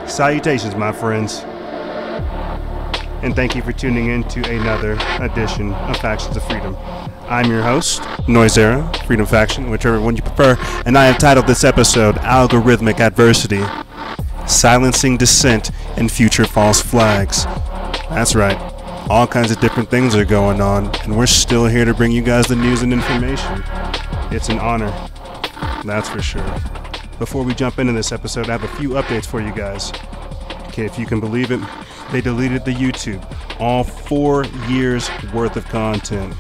Salutations, my friends, and thank you for tuning in to another edition of Factions of Freedom. I'm your host, Noisera, Freedom Faction, whichever one you prefer, and I have titled this episode, Algorithmic Adversity, Silencing Dissent and Future False Flags. That's right, all kinds of different things are going on, and we're still here to bring you guys the news and information. It's an honor, that's for sure. Before we jump into this episode, I have a few updates for you guys. Okay, if you can believe it, they deleted the YouTube, all 4 years worth of content.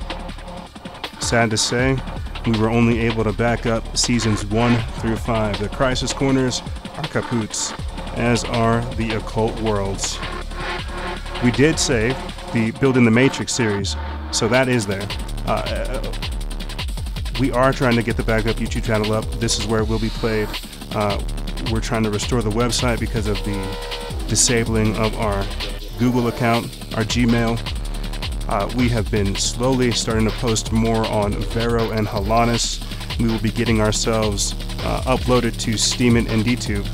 Sad to say, we were only able to back up seasons 1 through 5. The Crisis Corners are kaputs, as are the Occult Worlds. We did save the Building the Matrix series, so that is there. We are trying to get the backup YouTube channel up. This is where it will be played. We're trying to restore the website because of the disabling of our Google account, our Gmail. We have been slowly starting to post more on Vero and Halanis. We will be getting ourselves uploaded to Steemit and DTube.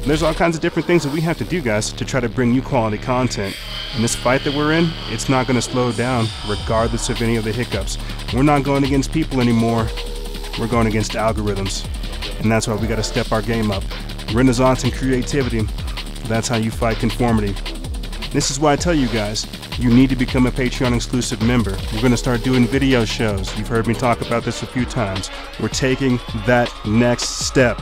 There's all kinds of different things that we have to do, guys, to try to bring you quality content. And this fight that we're in, it's not going to slow down regardless of any of the hiccups. We're not going against people anymore. We're going against algorithms. And that's why we got to step our game up. Renaissance and creativity. That's how you fight conformity. This is why I tell you guys, you need to become a Patreon exclusive member. We're going to start doing video shows. You've heard me talk about this a few times. We're taking that next step.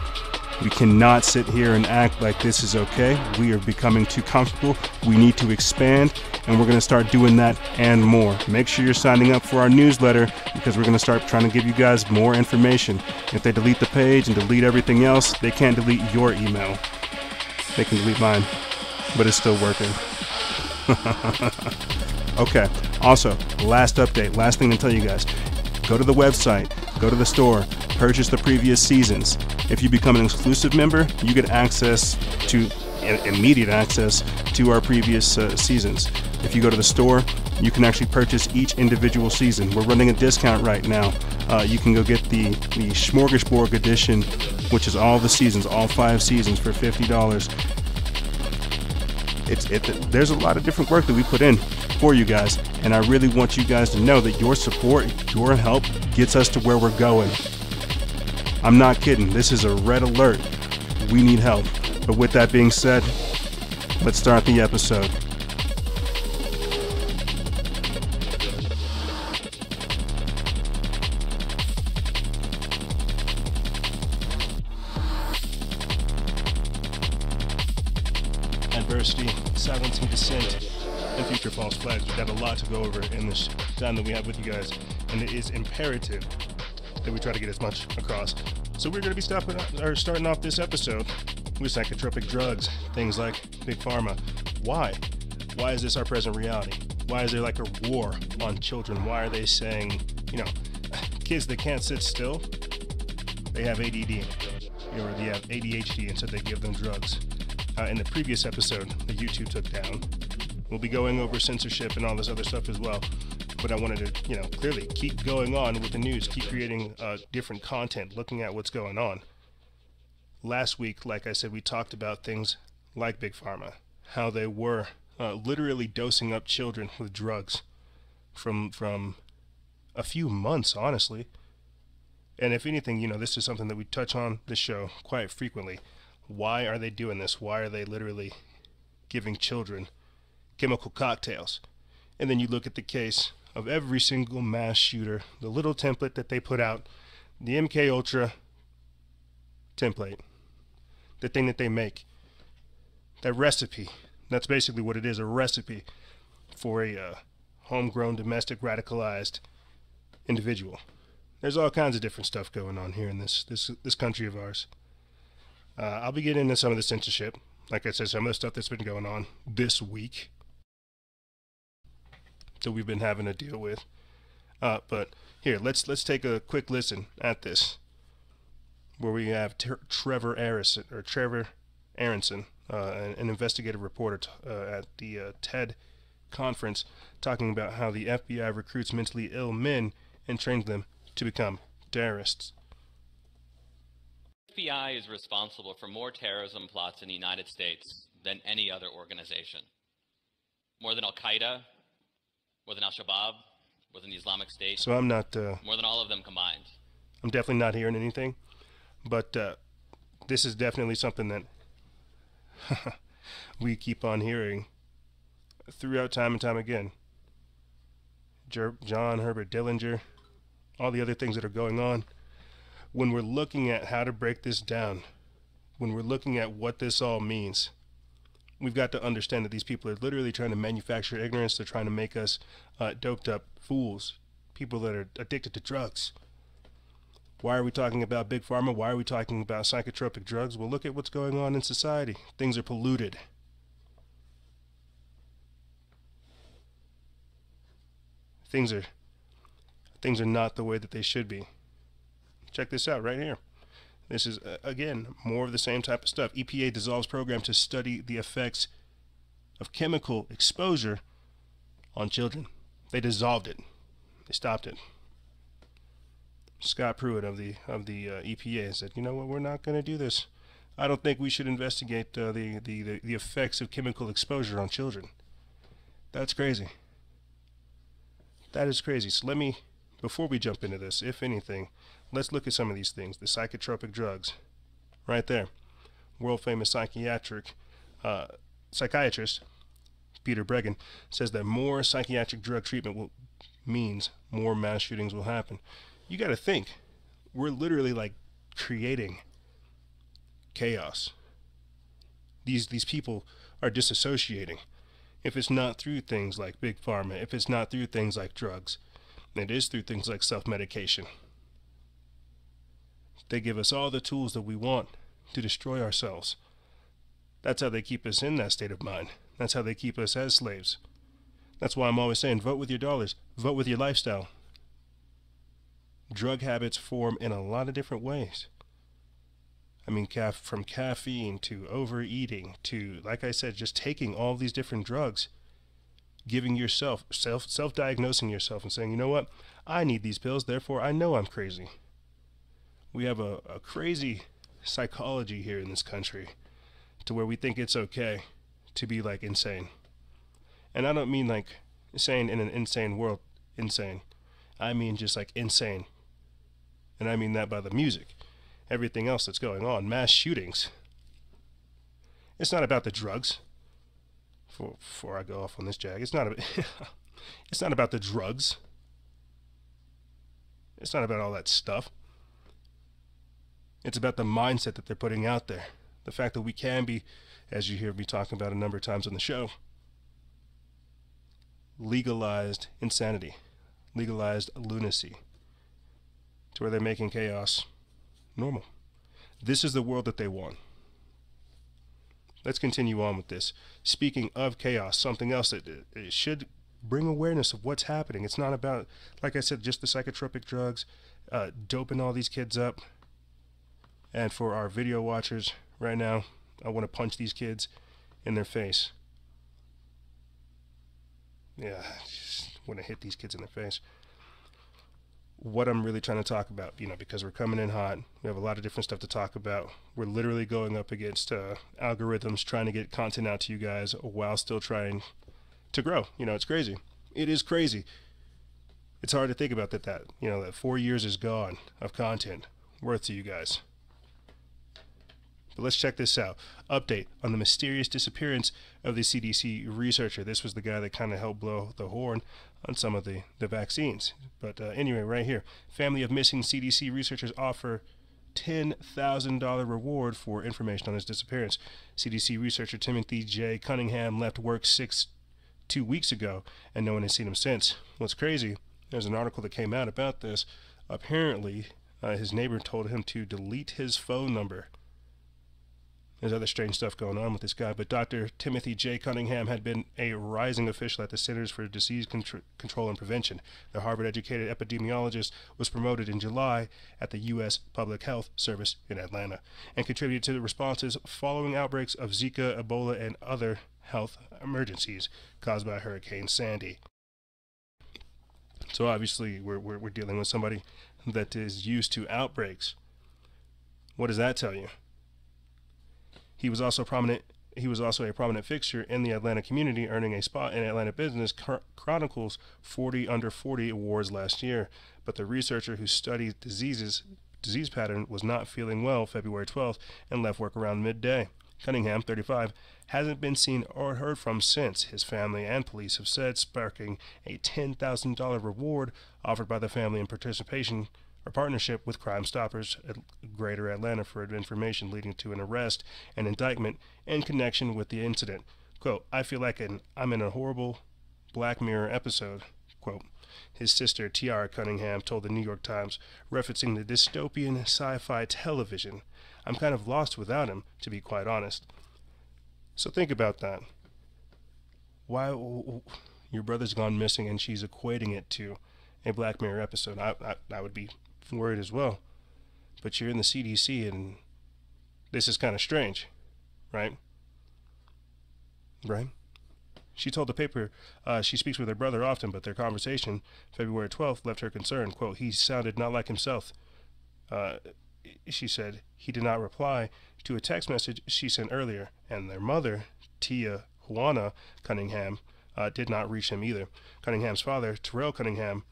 We cannot sit here and act like this is okay. We are becoming too comfortable. We need to expand, and we're going to start doing that and more. Make sure you're signing up for our newsletter because we're going to start trying to give you guys more information. If they delete the page and delete everything else, they can't delete your email. They can delete mine, but it's still working. Okay, also, last update, last thing to tell you guys. Go to the website, go to the store, purchase the previous seasons. If you become an exclusive member, you get access to immediate access to our previous seasons. If you go to the store, you can actually purchase each individual season. We're running a discount right now. You can go get the Smorgasbord edition, which is all the seasons, all 5 seasons for $50. There's a lot of different work that we put in for you guys, and I really want you guys to know that your support, your help gets us to where we're going. I'm not kidding. This is a red alert. We need help. But with that being said, let's start the episode. Adversity, silencing dissent, and future false flags. We've got a lot to go over in this time that we have with you guys, and it is imperative that we try to get as much across. So we're going to be starting off this episode with psychotropic drugs, things like Big Pharma. Why? Why is this our present reality? Why is there like a war on children? Why are they saying, kids that can't sit still, they have ADD, or they have ADHD, and so they give them drugs. In the previous episode that YouTube took down, we'll be going over censorship and all this other stuff as well. But I wanted to, clearly keep going on with the news, keep creating different content, looking at what's going on. Last week, like I said, we talked about things like Big Pharma, how they were literally dosing up children with drugs from a few months, honestly. And if anything, this is something that we touch on this show quite frequently. Why are they doing this? Why are they literally giving children chemical cocktails? And then you look at the case of every single mass shooter, the little template that they put out, the MK Ultra template, the thing that they make, that recipe. That's basically what it is, a recipe for a homegrown, domestic, radicalized individual. There's all kinds of different stuff going on here in this country of ours. I'll be getting into some of the censorship. Like I said, some of the stuff that's been going on this week that we've been having to deal with. But here, let's take a quick listen at this, where we have Trevor Aronson, an investigative reporter at the TED conference, talking about how the FBI recruits mentally ill men and trains them to become terrorists. The FBI is responsible for more terrorism plots in the United States than any other organization. More than Al-Qaeda, more than Al-Shabaab, more than the Islamic State. So I'm not... more than all of them combined. I'm definitely not hearing anything, but this is definitely something that we keep on hearing throughout time and time again. John Herbert Dillinger, all the other things that are going on. When we're looking at how to break this down, when we're looking at what this all means, we've got to understand that these people are literally trying to manufacture ignorance. They're trying to make us doped up fools, people that are addicted to drugs. Why are we talking about Big Pharma? Why are we talking about psychotropic drugs? Well, look at what's going on in society. Things are polluted. Things are not the way that they should be. Check this out right here. This is, again, more of the same type of stuff. EPA dissolves program to study the effects of chemical exposure on children. They dissolved it. They stopped it. Scott Pruitt of the EPA said, you know what, we're not going to do this. I don't think we should investigate the effects of chemical exposure on children. That's crazy. That is crazy. So let me, before we jump into this, if anything, let's look at some of these things. The psychotropic drugs, right there. World famous psychiatrist Peter Breggin says that more psychiatric drug treatment means more mass shootings will happen. You got to think, we're literally like creating chaos. These people are disassociating. If it's not through things like Big Pharma, if it's not through things like drugs, it is through things like self-medication. They give us all the tools that we want to destroy ourselves. That's how they keep us in that state of mind. That's how they keep us as slaves. That's why I'm always saying, vote with your dollars. Vote with your lifestyle. Drug habits form in a lot of different ways. I mean, from caffeine to overeating to, like I said, just taking all these different drugs, giving yourself, self-diagnosing yourself and saying, you know what, I need these pills, therefore I know I'm crazy. We have a crazy psychology here in this country to where we think it's okay to be like insane. And I don't mean like insane in an insane world, insane. I mean just like insane. And I mean that by the music. Everything else that's going on, mass shootings. It's not about the drugs. Before I go off on this jag, it's not about the drugs. It's not about all that stuff. It's about the mindset that they're putting out there. The fact that we can be, as you hear me talking about a number of times on the show, legalized insanity, legalized lunacy, to where they're making chaos normal. This is the world that they want. Let's continue on with this. Speaking of chaos, something else that it should bring awareness of what's happening. It's not about, like I said, just the psychotropic drugs, doping all these kids up. And for our video watchers right now, I want to punch these kids in their face. Yeah, I just want to hit these kids in their face. What I'm really trying to talk about, because we're coming in hot. We have a lot of different stuff to talk about. We're literally going up against algorithms, trying to get content out to you guys while still trying to grow. It's crazy. It is crazy. It's hard to think about that 4 years is gone of content worth to you guys. But let's check this out. Update on the mysterious disappearance of the CDC researcher. This was the guy that kind of helped blow the horn on some of the vaccines. But anyway, right here. Family of missing CDC researchers offer $10,000 reward for information on his disappearance. CDC researcher Timothy J. Cunningham left work 2 weeks ago, and no one has seen him since. What's crazy, there's an article that came out about this. Apparently, his neighbor told him to delete his phone number. There's other strange stuff going on with this guy, but Dr. Timothy J. Cunningham had been a rising official at the Centers for Disease Control and Prevention. The Harvard-educated epidemiologist was promoted in July at the U.S. Public Health Service in Atlanta and contributed to the responses following outbreaks of Zika, Ebola, and other health emergencies caused by Hurricane Sandy. So obviously we're dealing with somebody that is used to outbreaks. What does that tell you? He was also prominent he was also a prominent fixture in the Atlanta community, earning a spot in Atlanta Business Chronicle's 40 Under 40 awards last year. But the researcher who studied disease pattern was not feeling well February 12th and left work around midday. Cunningham, 35, hasn't been seen or heard from since, his family and police have said, sparking a $10,000 reward offered by the family in participation or partnership with Crime Stoppers at Greater Atlanta for information leading to an arrest and indictment in connection with the incident. Quote, I feel like I'm in a horrible Black Mirror episode, quote. His sister, Tiara Cunningham, told the New York Times, referencing the dystopian sci-fi television. I'm kind of lost without him, to be quite honest. So think about that. Why your brother's gone missing and she's equating it to a Black Mirror episode? I would be worried as well. But you're in the CDC and this is kind of strange, right? Right? She told the paper she speaks with her brother often, but their conversation, February 12th, left her concerned. Quote, he sounded not like himself. She said he did not reply to a text message she sent earlier, and their mother, Tia Juana Cunningham, did not reach him either. Cunningham's father, Terrell Cunningham,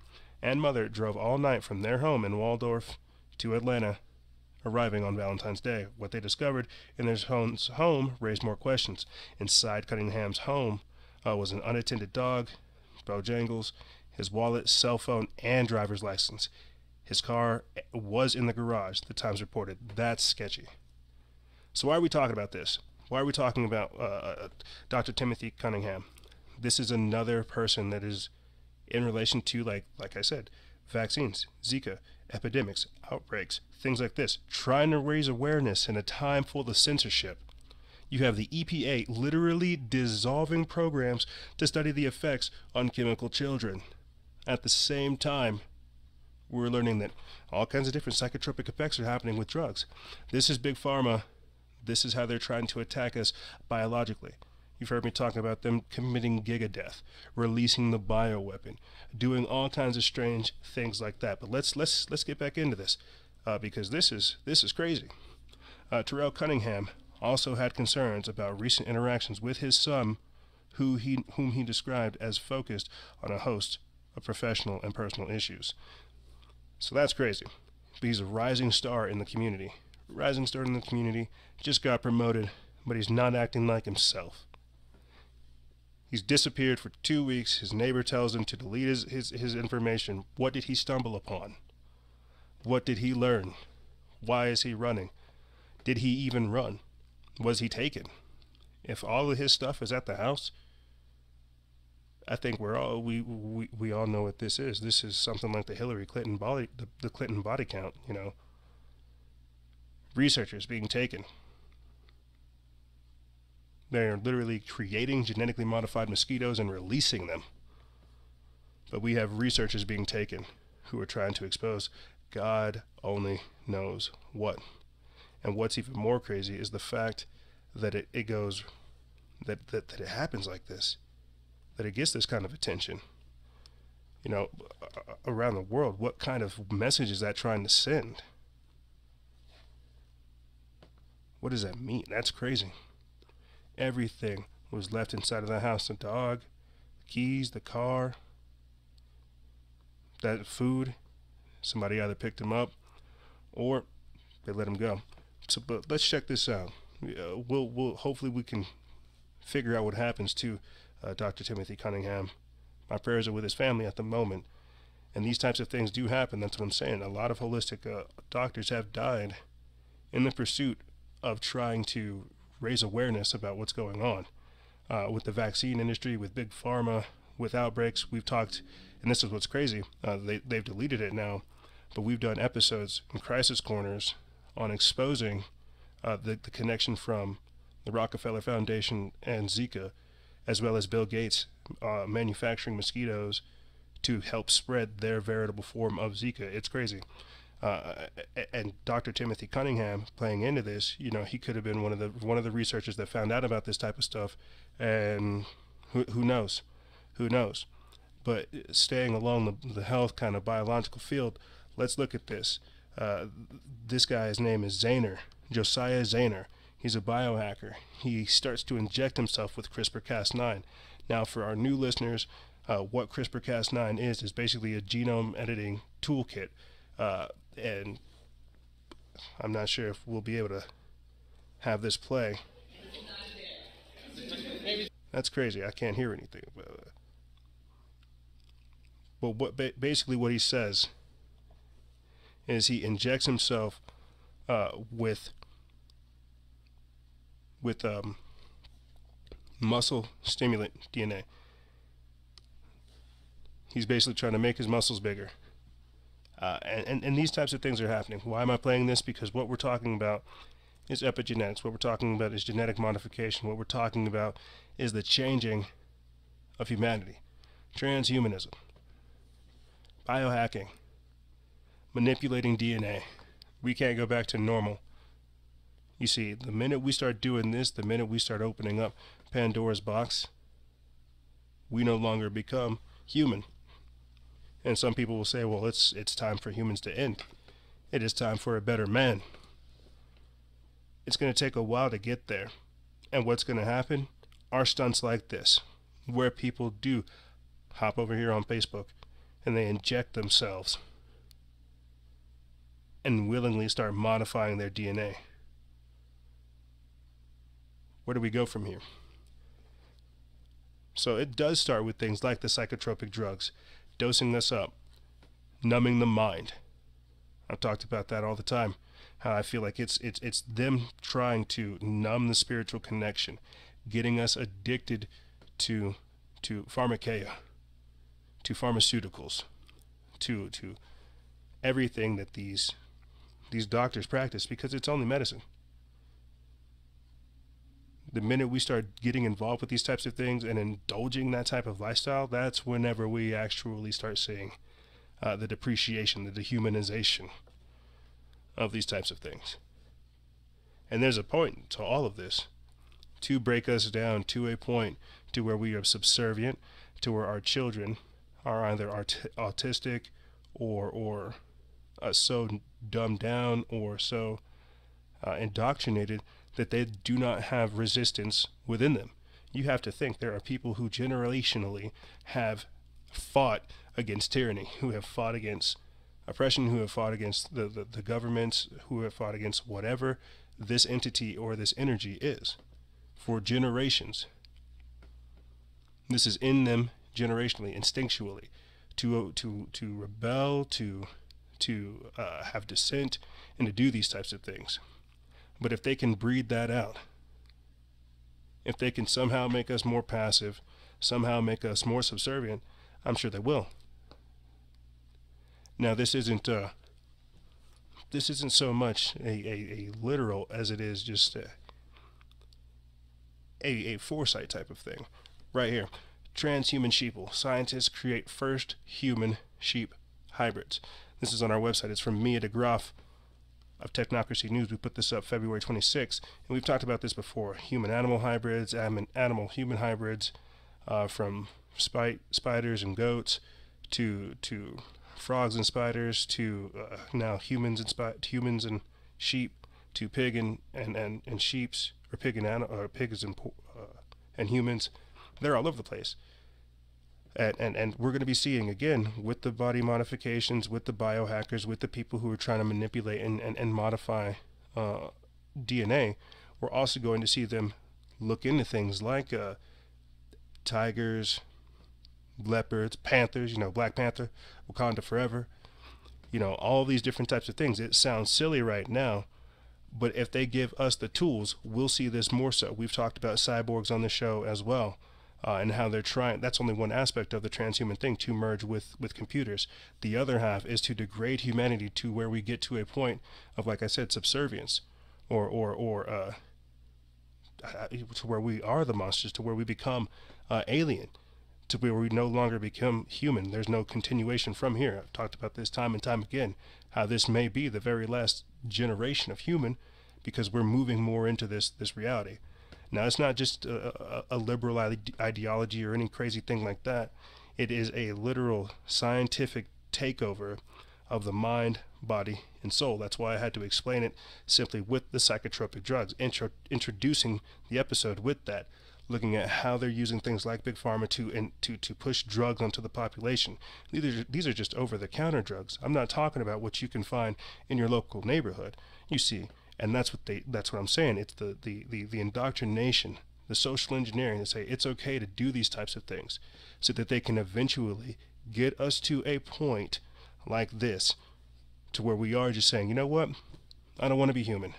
and mother drove all night from their home in Waldorf to Atlanta, arriving on Valentine's Day. What they discovered in their home raised more questions. Inside Cunningham's home was an unattended dog, Bojangles, his wallet, cell phone, and driver's license. His car was in the garage, the Times reported. That's sketchy. So why are we talking about this? Why are we talking about Dr. Timothy Cunningham? This is another person that is in relation to, like I said, vaccines, Zika, epidemics, outbreaks, things like this, trying to raise awareness in a time full of censorship. You have the EPA literally dissolving programs to study the effects on chemical children. At the same time, we're learning that all kinds of different psychotropic effects are happening with drugs. This is Big Pharma. This is how they're trying to attack us biologically. You've heard me talking about them committing gigadeath, releasing the bioweapon, doing all kinds of strange things like that. But let's get back into this because this is crazy. Terrell Cunningham also had concerns about recent interactions with his son, whom he described as focused on a host of professional and personal issues. So that's crazy. But he's a rising star in the community. Just got promoted, but he's not acting like himself. He's disappeared for 2 weeks. His neighbor tells him to delete his information. What did he stumble upon? What did he learn? Why is he running? Did he even run? Was he taken? If all of his stuff is at the house, I think we all know what this is. This is something like the Hillary Clinton the Clinton body count, you know. Researchers being taken. They're literally creating genetically modified mosquitoes and releasing them. But we have researchers being taken who are trying to expose God only knows what. And what's even more crazy is the fact that it happens like this, that it gets this kind of attention, you know, around the world. What kind of message is that trying to send? What does that mean? That's crazy. Everything was left inside of the house. The dog, the keys, the car, that food. Somebody either picked him up or they let him go. So, but let's check this out. We'll hopefully we can figure out what happens to Dr. Timothy Cunningham. My prayers are with his family at the moment. And these types of things do happen. That's what I'm saying. A lot of holistic doctors have died in the pursuit of trying to raise awareness about what's going on with the vaccine industry, with Big Pharma, with outbreaks. We've talked, and this is what's crazy, they've deleted it now, but we've done episodes in Crisis Corners on exposing the connection from the Rockefeller Foundation and Zika, as well as Bill Gates manufacturing mosquitoes to help spread their veritable form of Zika. It's crazy. And Dr. Timothy Cunningham playing into this, you know, he could have been one of the researchers that found out about this type of stuff, and who knows? But staying along the health kind of biological field, let's look at this. This guy's name is Zahner, Josiah Zahner. He's a biohacker. He starts to inject himself with CRISPR-Cas9. Now, for our new listeners, what CRISPR-Cas9 is basically a genome editing toolkit. And I'm not sure if we'll be able to have this play. That's crazy. I can't hear anything. But basically what he says is he injects himself with muscle stimulant DNA. He's basically trying to make his muscles bigger. And these types of things are happening. Why am I playing this? Because what we're talking about is epigenetics. What we're talking about is genetic modification. What we're talking about is the changing of humanity. Transhumanism. Biohacking. Manipulating DNA. We can't go back to normal. You see, the minute we start doing this, the minute we start opening up Pandora's box, we no longer become human. And some people will say, well, it's time for humans to end. It is time for a better man. It's going to take a while to get there. And what's going to happen are stunts like this, where people do hop over here on Facebook and they inject themselves and willingly start modifying their DNA. Where do we go from here? So it does start with things like the psychotropic drugs, dosing us up, numbing the mind. I've talked about that all the time, how I feel like it's them trying to numb the spiritual connection, getting us addicted to pharmakeia, to pharmaceuticals, to everything that these doctors practice, because it's only medicine. The minute we start getting involved with these types of things and indulging that type of lifestyle, that's whenever we actually start seeing the depreciation, the dehumanization of these types of things. And there's a point to all of this, to break us down to a point to where we are subservient, to where our children are either autistic or so dumbed down or so indoctrinated that they do not have resistance within them. You have to think there are people who generationally have fought against tyranny, who have fought against oppression, who have fought against the governments, who have fought against whatever this entity or this energy is for generations. This is in them generationally, instinctually, to rebel, to have dissent, and to do these types of things. But if they can breed that out, if they can somehow make us more passive, somehow make us more subservient, I'm sure they will. Now, this isn't so much a literal as it is just a foresight type of thing. Right here, transhuman sheeple. Scientists create first human sheep hybrids. This is on our website. It's from Mia DeGraff of Technocracy News. We put this up February 26th, and we've talked about this before. Human-animal hybrids, animal-human hybrids, from spiders and goats to frogs and spiders to now humans and sheep to pig and sheeps, or pig and pigs and humans. They're all over the place. And we're going to be seeing, again, with the body modifications, with the biohackers, with the people who are trying to manipulate and modify DNA, we're also going to see them look into things like tigers, leopards, panthers, Black Panther, Wakanda Forever, all these different types of things. It sounds silly right now, but if they give us the tools, we'll see this more so. We've talked about cyborgs on the show as well. And how they're trying, that's only one aspect of the transhuman thing, to merge with computers. The other half is to degrade humanity to where we get to a point of, like I said, subservience, or to where we are the monsters, to where we become alien, to where we no longer become human. There's no continuation from here. I've talked about this time and time again, how this may be the very last generation of human, because we're moving more into this reality. Now, it's not just a liberal ideology or any crazy thing like that. It is a literal scientific takeover of the mind, body, and soul. That's why I had to explain it simply with the psychotropic drugs, introducing the episode with that, looking at how they're using things like Big Pharma to push drugs onto the population. These are just over-the-counter drugs. I'm not talking about what you can find in your local neighborhood. You see, and that's what I'm saying. It's the indoctrination, the social engineering to say it's okay to do these types of things so that they can eventually get us to a point like this, to where we are just saying, you know what, I don't want to be human.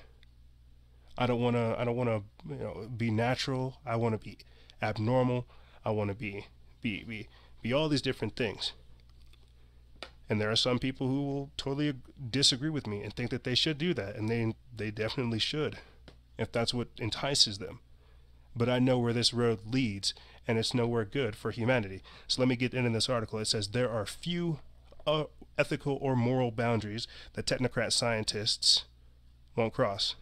I don't want to be natural. I want to be abnormal. I want to be all these different things. And there are some people who will totally disagree with me and think that they should do that, and they definitely should, if that's what entices them. But I know where this road leads, and it's nowhere good for humanity. So let me get into this article. It says there are few ethical or moral boundaries that technocrat scientists won't cross.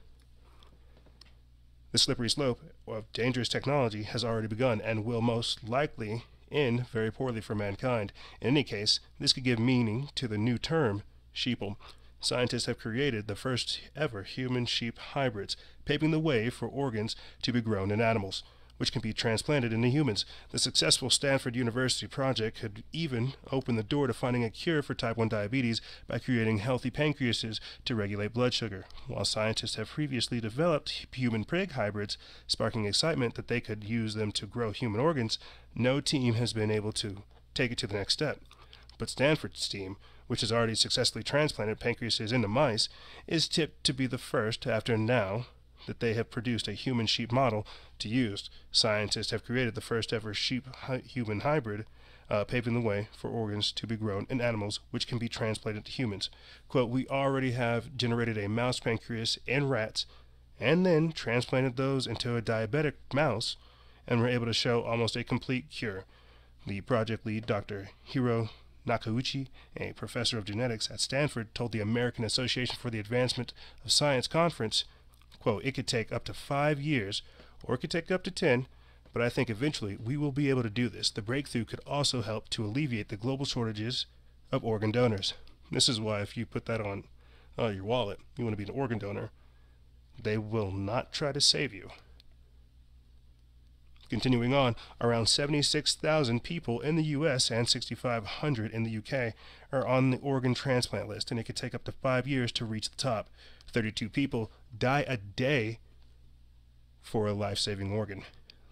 The slippery slope of dangerous technology has already begun and will most likely end very poorly for mankind. In any case, this could give meaning to the new term, sheeple. Scientists have created the first ever human-sheep hybrids, paving the way for organs to be grown in animals, which can be transplanted into humans. The successful Stanford University project could even open the door to finding a cure for type 1 diabetes by creating healthy pancreases to regulate blood sugar. While scientists have previously developed human pig hybrids, sparking excitement that they could use them to grow human organs, no team has been able to take it to the next step. But Stanford's team, which has already successfully transplanted pancreases into mice, is tipped to be the first after now that they have produced a human sheep model to use. Scientists have created the first ever sheep-human hybrid, paving the way for organs to be grown in animals which can be transplanted to humans. Quote, we already have generated a mouse pancreas in rats and then transplanted those into a diabetic mouse and were able to show almost a complete cure. The project lead, Dr. Hiro Nakauchi, a professor of genetics at Stanford, told the American Association for the Advancement of Science conference, quote, it could take up to 5 years, or it could take up to 10, but I think eventually we will be able to do this. The breakthrough could also help to alleviate the global shortages of organ donors. This is why if you put that on your wallet, you want to be an organ donor, they will not try to save you. Continuing on, around 76,000 people in the U.S. and 6,500 in the U.K. are on the organ transplant list, and it could take up to 5 years to reach the top. 32 people die a day for a life-saving organ.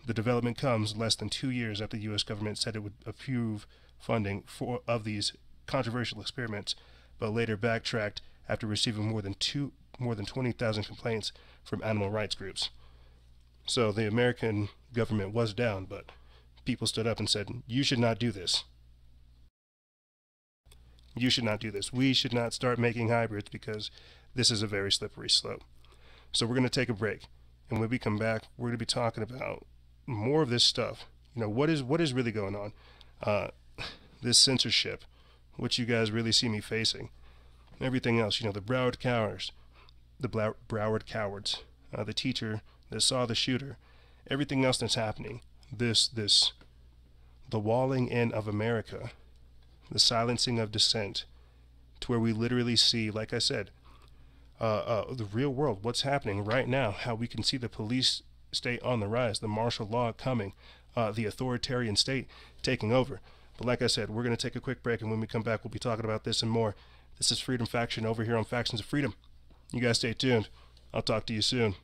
The development comes less than 2 years after the U.S. government said it would approve funding of these controversial experiments, but later backtracked after receiving more than 20,000 complaints from animal rights groups. So the American government was down, but people stood up and said, you should not do this. You should not do this. We should not start making hybrids because this is a very slippery slope. So we're going to take a break. And when we come back, we're going to be talking about more of this stuff. You know, what is really going on? This censorship, which you guys really see me facing. Everything else, you know, the Broward cowards, the teacher that saw the shooter, everything else that's happening, the walling in of America, the silencing of dissent, to where we literally see, like I said, the real world, what's happening right now, how we can see the police state on the rise, the martial law coming, the authoritarian state taking over. But like I said, we're going to take a quick break, and when we come back, we'll be talking about this and more. This is Freedom Faction over here on Factions of Freedom. You guys stay tuned. I'll talk to you soon.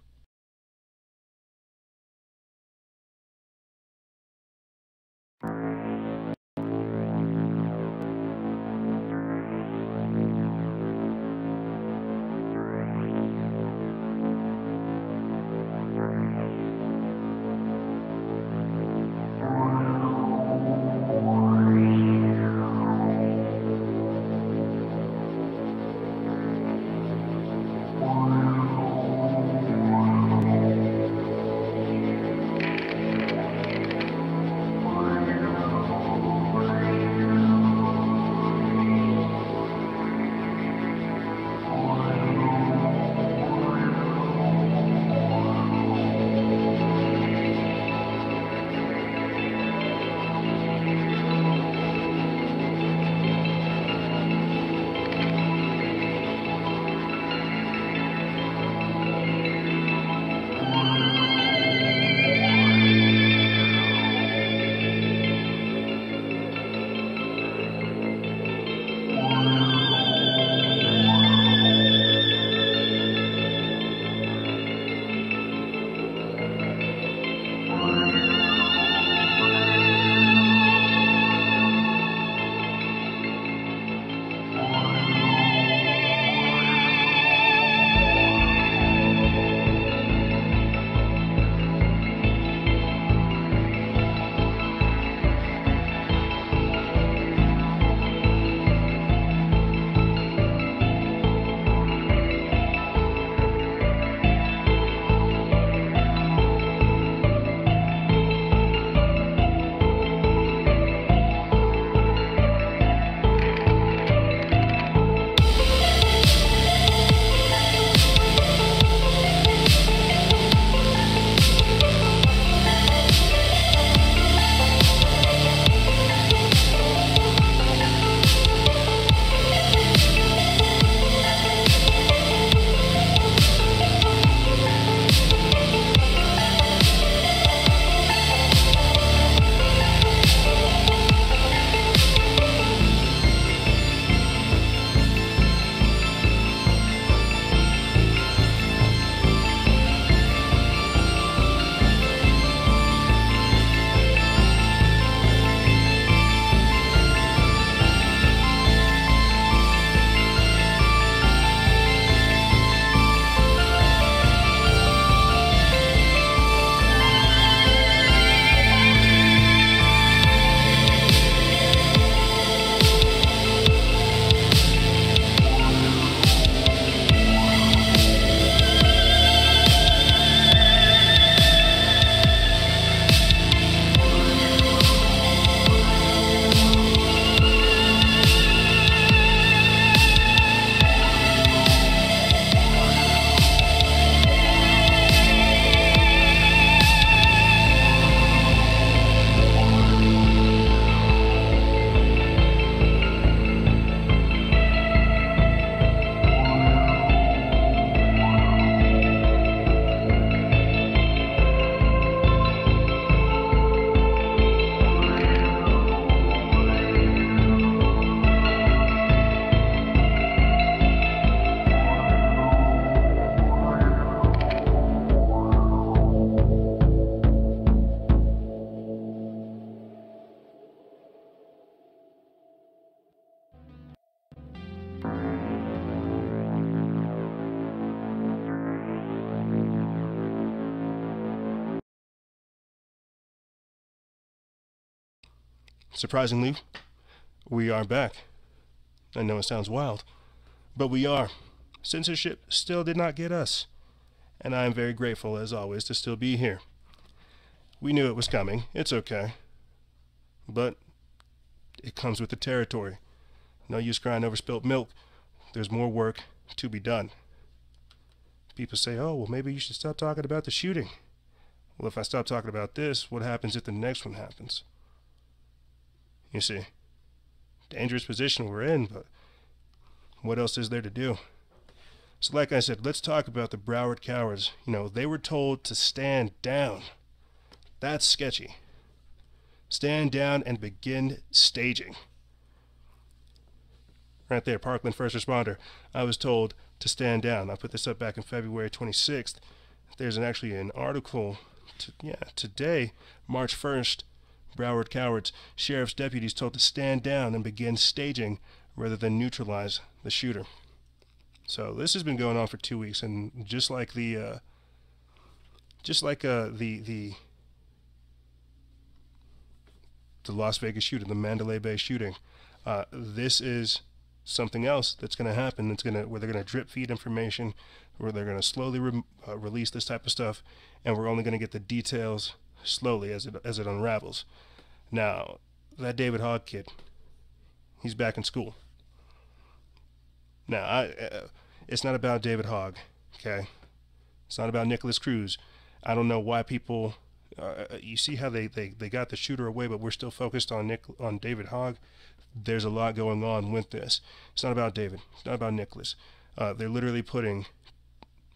Surprisingly, we are back. I know it sounds wild, but we are. Censorship still did not get us, and I am very grateful, as always, to still be here. We knew it was coming. It's okay. But it comes with the territory. No use crying over spilt milk. There's more work to be done. People say, oh, well, maybe you should stop talking about the shooting. Well, if I stop talking about this, what happens if the next one happens? You see, dangerous position we're in, but what else is there to do? So like I said, let's talk about the Broward cowards. You know, they were told to stand down. That's sketchy. Stand down and begin staging. Right there, Parkland first responder. I was told to stand down. I put this up back in February 26th. There's actually an article, today, March 1st, Broward cowards. Sheriff's deputies told to stand down and begin staging rather than neutralize the shooter. So this has been going on for 2 weeks, and just like the Las Vegas shooting, the Mandalay Bay shooting, this is something else that's going to happen. Where they're going to drip feed information, where they're going to slowly release this type of stuff, and we're only going to get the details slowly as it unravels. Now, that David Hogg kid, he's back in school. Now, it's not about David Hogg, okay? It's not about Nicholas Cruz. I don't know why people, you see how they got the shooter away, but we're still focused on David Hogg. There's a lot going on with this. It's not about David. It's not about Nicholas. They're literally putting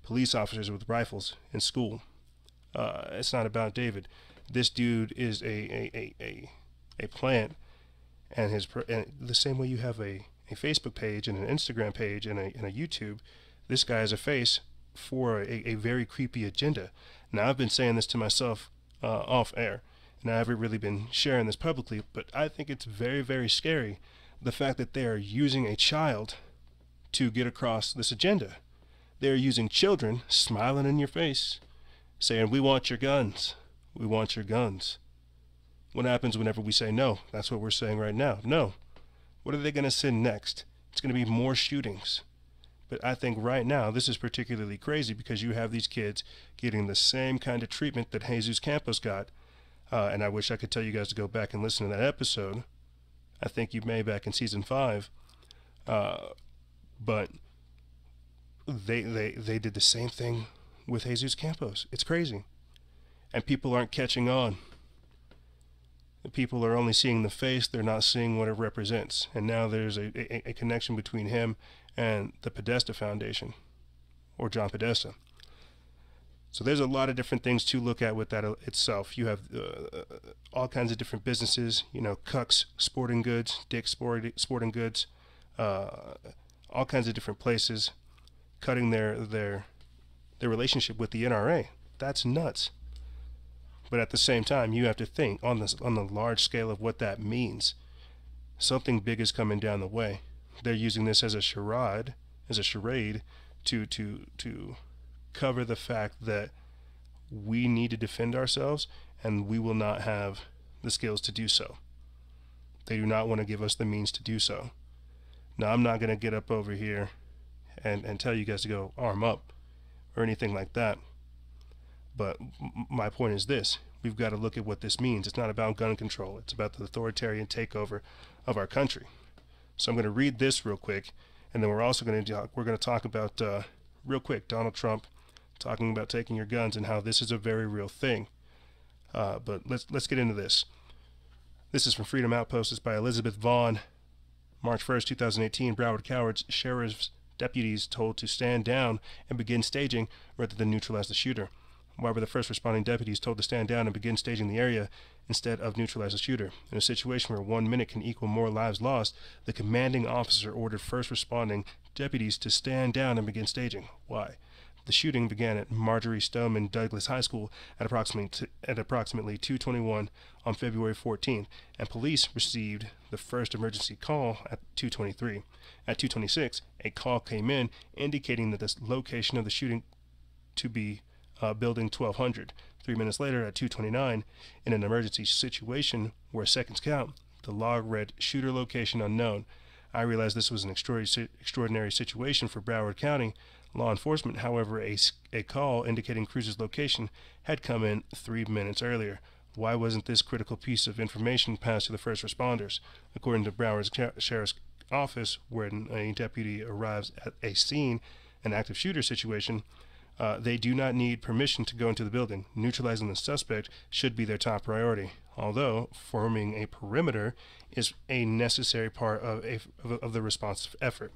police officers with rifles in school. It's not about David. This dude is a plant, and the same way you have a Facebook page and an Instagram page and a YouTube, this guy is a face for a very creepy agenda. Now, I've been saying this to myself off air, and I haven't really been sharing this publicly, but I think it's very, very scary, the fact that they are using a child to get across this agenda. They're using children smiling in your face, saying, we want your guns. We want your guns. What happens whenever we say no? That's what we're saying right now. No. What are they going to send next? It's going to be more shootings. But I think right now this is particularly crazy because you have these kids getting the same kind of treatment that Jesus Campos got. And I wish I could tell you guys to go back and listen to that episode. I think you may back in season 5. But they did the same thing with Jesus Campos. It's crazy. And people aren't catching on. The people are only seeing the face, they're not seeing what it represents. And now there's a connection between him and the Podesta Foundation, or John Podesta. So there's a lot of different things to look at with that itself. You have all kinds of different businesses, Cucks Sporting Goods, Dick's Sporting Goods, all kinds of different places cutting their relationship with the NRA. That's nuts. But at the same time, you have to think on the large scale of what that means. Something big is coming down the way. They're using this as a charade to cover the fact that we need to defend ourselves, and we will not have the skills to do so. They do not want to give us the means to do so. Now, I'm not going to get up over here and tell you guys to go arm up or anything like that. But my point is this. We've got to look at what this means. It's not about gun control. It's about the authoritarian takeover of our country. So I'm going to read this real quick, and then we're also going to talk about real quick Donald Trump talking about taking your guns and how this is a very real thing. But let's get into this. This is from Freedom Outpost. It's by Elizabeth Vaughn. March 1st, 2018. Broward cowards, sheriff's deputies told to stand down and begin staging rather than neutralize the shooter. Why were the first responding deputies told to stand down and begin staging the area instead of neutralize the shooter? In a situation where 1 minute can equal more lives lost, the commanding officer ordered first responding deputies to stand down and begin staging. Why? The shooting began at Marjorie Stoneman Douglas High School at approximately 2:21 on February 14th, and police received the first emergency call at 2:23. At 2:26, a call came in indicating that the location of the shooting to be Building 1200. 3 minutes later, at 2:29, in an emergency situation where seconds count, The log read, "Shooter location unknown." I realized this was an extraordinary situation for Broward County law enforcement. However, a call indicating Cruz's location had come in 3 minutes earlier. Why wasn't this critical piece of information passed to the first responders? According to Broward's Sheriff's Office, when a deputy arrives at a scene, an active shooter situation, they do not need permission to go into the building. Neutralizing the suspect should be their top priority, although forming a perimeter is a necessary part of the response effort.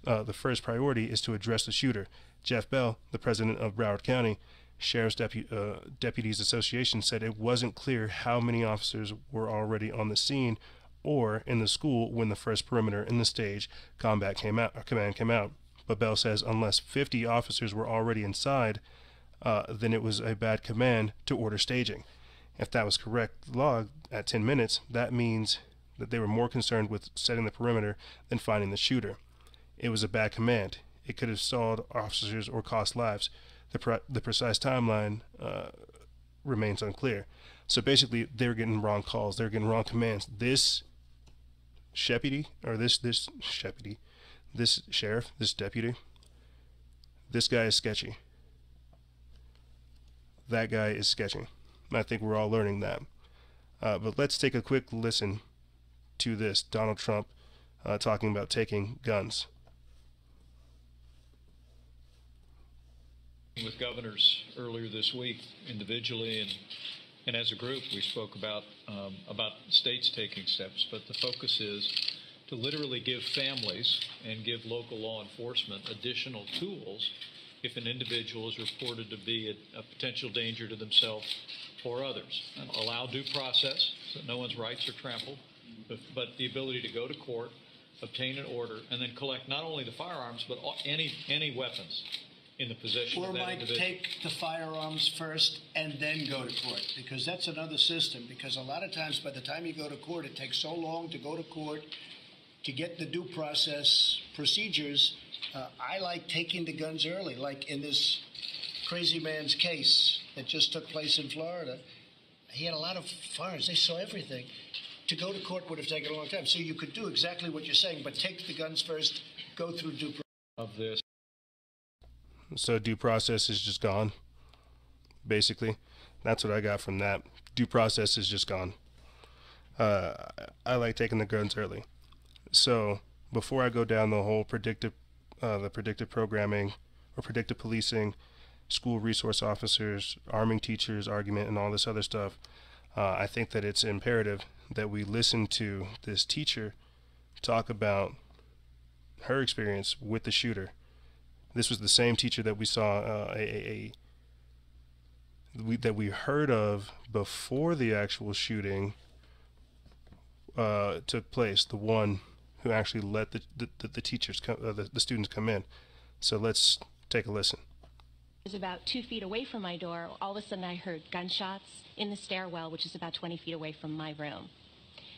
The first priority is to address the shooter. Jeff Bell, the president of Broward County Sheriff's Deputies Association, said it wasn't clear how many officers were already on the scene or in the school when the first perimeter in the stage command came out. But Bell says unless 50 officers were already inside, then it was a bad command to order staging. If that was correct log at 10 minutes, that means that they were more concerned with setting the perimeter than finding the shooter. It was a bad command. It could have stalled officers or cost lives. The precise timeline remains unclear. So basically, they were getting wrong calls. They were getting wrong commands. This deputy, this sheriff, this deputy, this guy is sketchy. That guy is sketchy. I think we're all learning that. But let's take a quick listen to this. Donald Trump talking about taking guns. With governors earlier this week, individually and as a group, we spoke about states taking steps, but the focus is to literally give families and give local law enforcement additional tools if an individual is reported to be a potential danger to themselves or others. And allow due process so that no one's rights are trampled, but the ability to go to court, obtain an order, and then collect not only the firearms, but any weapons in the possession of that individual. Or might take the firearms first and then go to court, because that's another system. Because a lot of times by the time you go to court, it takes so long to go to court to get the due process procedures. I like taking the guns early, like in this crazy man's case that just took place in Florida. He had a lot of firearms. They saw everything. To go to court would have taken a long time. So you could do exactly what you're saying, but take the guns first, go through due process. Of this. So due process is just gone, basically. That's what I got from that. Due process is just gone. I like taking the guns early. So before I go down the whole predictive programming or predictive policing, school resource officers, arming teachers argument, and all this other stuff, I think that it's imperative that we listen to this teacher talk about her experience with the shooter. This was the same teacher that we saw that we heard of before the actual shooting took place. The one who actually let the teachers the students come in. So let's take a listen. I was about 2 feet away from my door. All of a sudden I heard gunshots in the stairwell, which is about 20 feet away from my room.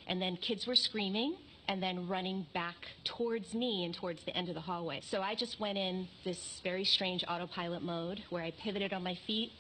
And then kids were screaming and then running back towards me and towards the end of the hallway. So I just went in this very strange autopilot mode where I pivoted on my feet.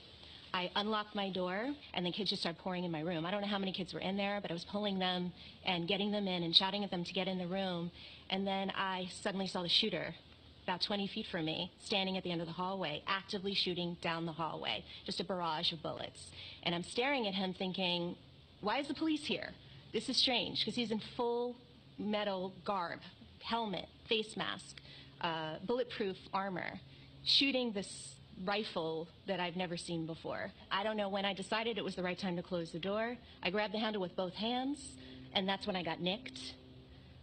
I unlocked my door, and the kids just started pouring in my room. I don't know how many kids were in there, but I was pulling them and getting them in and shouting at them to get in the room. And then I suddenly saw the shooter about 20 feet from me, standing at the end of the hallway, actively shooting down the hallway, just a barrage of bullets. And I'm staring at him thinking, why is the police here? This is strange, because he's in full metal garb, helmet, face mask, bulletproof armor, shooting this rifle that I've never seen before. I don't know when I decided it was the right time to close the door. I grabbed the handle with both hands, and that's when I got nicked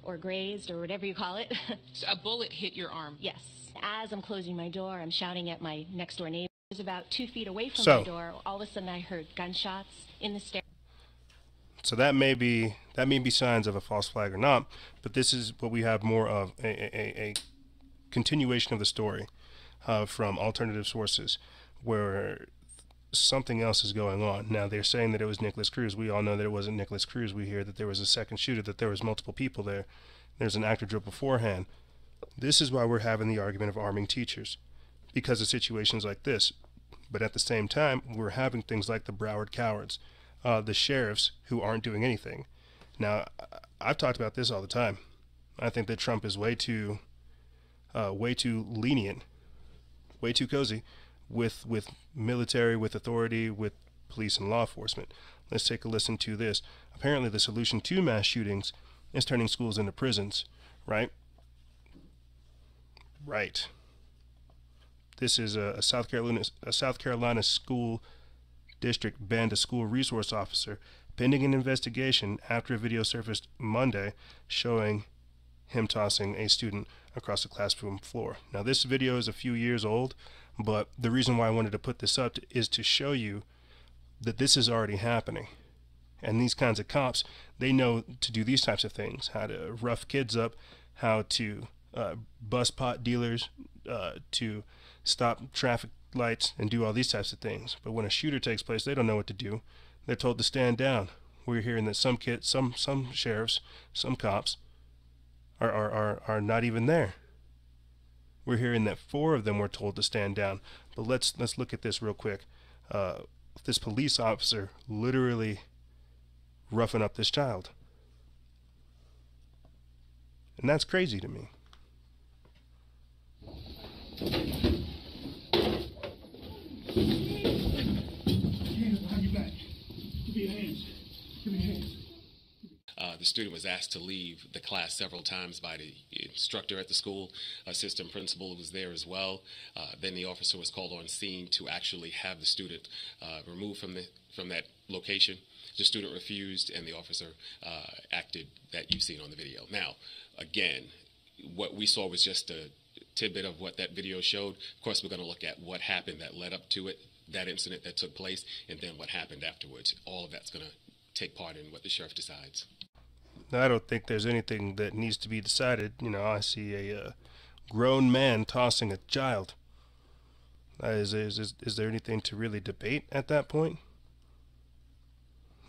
or grazed or whatever you call it. So a bullet hit your arm? Yes. As I'm closing my door, I'm shouting at my next door neighbor. I was about 2 feet away from my door. All of a sudden I heard gunshots in the stair. So that may be signs of a false flag or not, but this is what we have more of, a continuation of the story from alternative sources where something else is going on. Now they're saying that it was Nicholas Cruz. We all know that it wasn't Nicholas Cruz. We hear that there was a second shooter, that there was multiple people there. There's an actor drill beforehand. This is why we're having the argument of arming teachers, because of situations like this. But at the same time, we're having things like the Broward cowards, the sheriffs who aren't doing anything. Now, I've talked about this all the time. I think that Trump is way too lenient, way too cozy with military, with authority, with police and law enforcement. Let's take a listen to this. Apparently, the solution to mass shootings is turning schools into prisons, right? Right. This is a South Carolina school district banned a school resource officer pending an investigation after a video surfaced Monday showing him tossing a student across the classroom floor. Now, this video is a few years old, but the reason why I wanted to put this up is to show you that this is already happening. And these kinds of cops, they know to do these types of things, how to rough kids up, how to bust pot dealers, to stop traffic lights and do all these types of things. But when a shooter takes place, they don't know what to do. They're told to stand down. We're hearing that some kids, some sheriffs, some cops are not even there. We're hearing that 4 of them were told to stand down. But let's look at this real quick. This police officer literally roughing up this child. And that's crazy to me. The student was asked to leave the class several times by the instructor at the school. Assistant principal was there as well. Then the officer was called on scene to actually have the student removed from that location. The student refused, and the officer acted that you've seen on the video. Now, again, what we saw was just a tidbit of what that video showed. Of course, we're going to look at what happened that led up to it, that incident that took place, and then what happened afterwards. All of that's going to take part in what the sheriff decides. Now, I don't think there's anything that needs to be decided. You know, I see a grown man tossing a child. Is there anything to really debate at that point?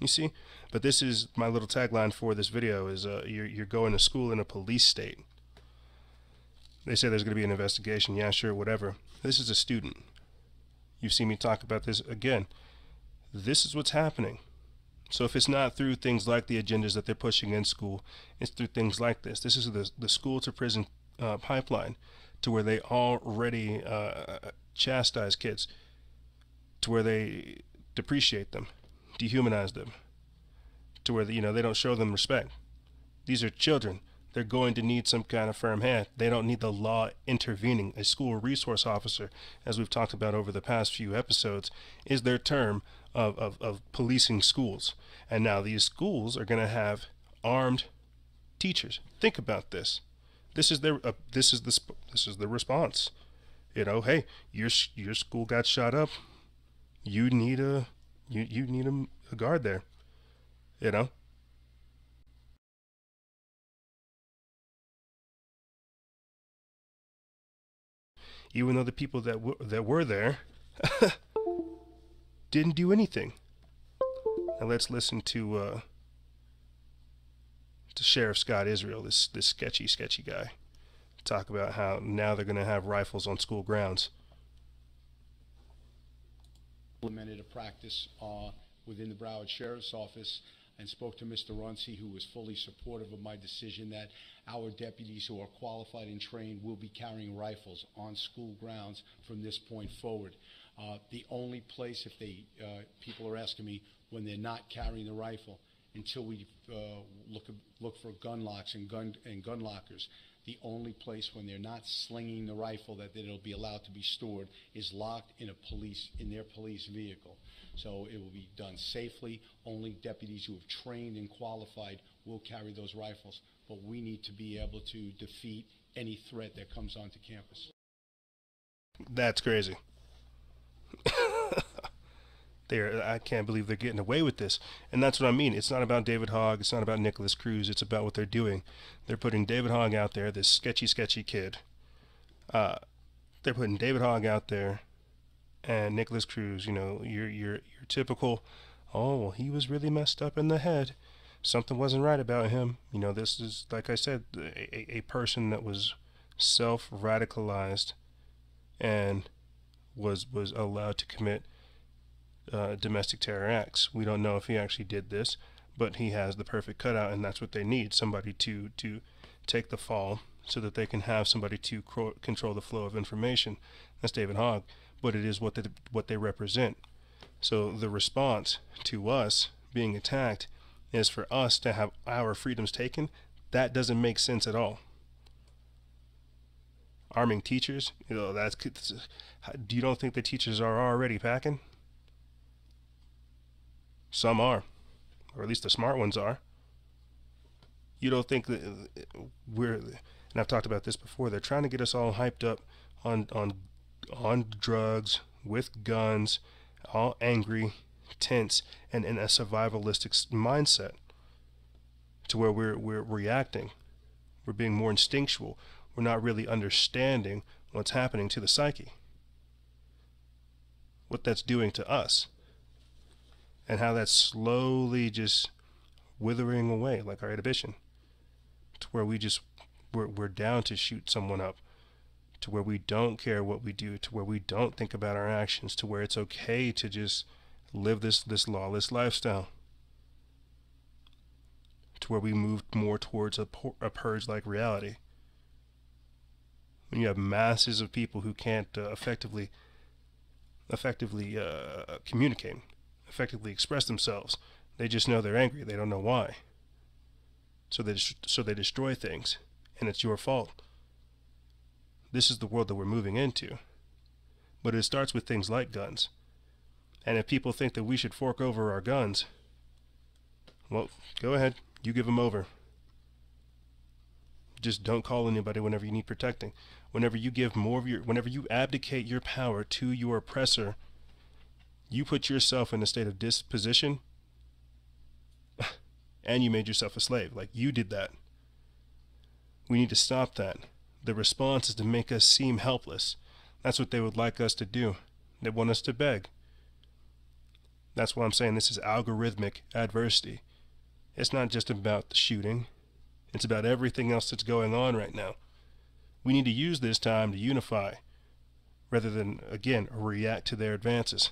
You see? But this is my little tagline for this video is you're going to school in a police state. They say there's going to be an investigation. Yeah, sure, whatever. This is a student. You've seen me talk about this again. This is what's happening. So if it's not through things like the agendas that they're pushing in school, it's through things like this. This is the school to prison pipeline, to where they already chastise kids, to where they depreciate them, dehumanize them, to where they don't show them respect. These are children. They're going to need some kind of firm hand. They don't need the law intervening. A school resource officer, as we've talked about over the past few episodes, is their term of policing schools. And now these schools are going to have armed teachers. Think about this. This is the response. Hey, your school got shot up. You need a guard there. Even though the people that were there didn't do anything. Now let's listen to Sheriff Scott Israel, this sketchy guy, talk about how now they're going to have rifles on school grounds. Implemented a practice within the Broward Sheriff's Office and spoke to Mr. Runcie, who was fully supportive of my decision that our deputies who are qualified and trained will be carrying rifles on school grounds from this point forward. The only place, if people are asking me when they're not carrying the rifle, until we look for gun locks and gun lockers, the only place when they're not slinging the rifle that it'll be allowed to be stored is locked in their police vehicle. So it will be done safely. Only deputies who have trained and qualified will carry those rifles. But we need to be able to defeat any threat that comes onto campus. That's crazy. I can't believe they're getting away with this. And that's what I mean. It's not about David Hogg. It's not about Nicholas Cruz. It's about what they're doing. They're putting David Hogg out there, this sketchy kid. They're putting David Hogg out there and Nicholas Cruz, your typical, oh, well, he was really messed up in the head. Something wasn't right about him. This is, like I said, a person that was self-radicalized and was allowed to commit domestic terror acts. We don't know if he actually did this, but he has the perfect cutout, and that's what they need, somebody to take the fall so that they can have somebody to control the flow of information. That's David Hogg, but it is what they represent. So the response to us being attacked is for us to have our freedoms taken. That doesn't make sense at all. Arming teachers, you don't think the teachers are already packing? Some are, or at least the smart ones are. You don't think that and I've talked about this before, they're trying to get us all hyped up on drugs, with guns, all angry, tense, and in a survivalistic mindset, to where we're reacting, we're being more instinctual, we're not really understanding what's happening to the psyche, what that's doing to us, and how that's slowly just withering away like our inhibition, to where we're down to shoot someone up, to where we don't care what we do, to where we don't think about our actions, to where it's okay to just live this lawless lifestyle, to where we move more towards a purge-like reality. When you have masses of people who can't effectively communicate, effectively express themselves, they just know they're angry, they don't know why. So they destroy things, and it's your fault. This is the world that we're moving into. But it starts with things like guns. And if people think that we should fork over our guns, well, go ahead, you give them over. Just don't call anybody whenever you need protecting. Whenever you give whenever you abdicate your power to your oppressor, you put yourself in a state of disposition, and you made yourself a slave. Like, you did that. We need to stop that. The response is to make us seem helpless. That's what they would like us to do. They want us to beg. That's why I'm saying this is algorithmic adversity. It's not just about the shooting. It's about everything else that's going on right now. We need to use this time to unify, rather than, again, react to their advances.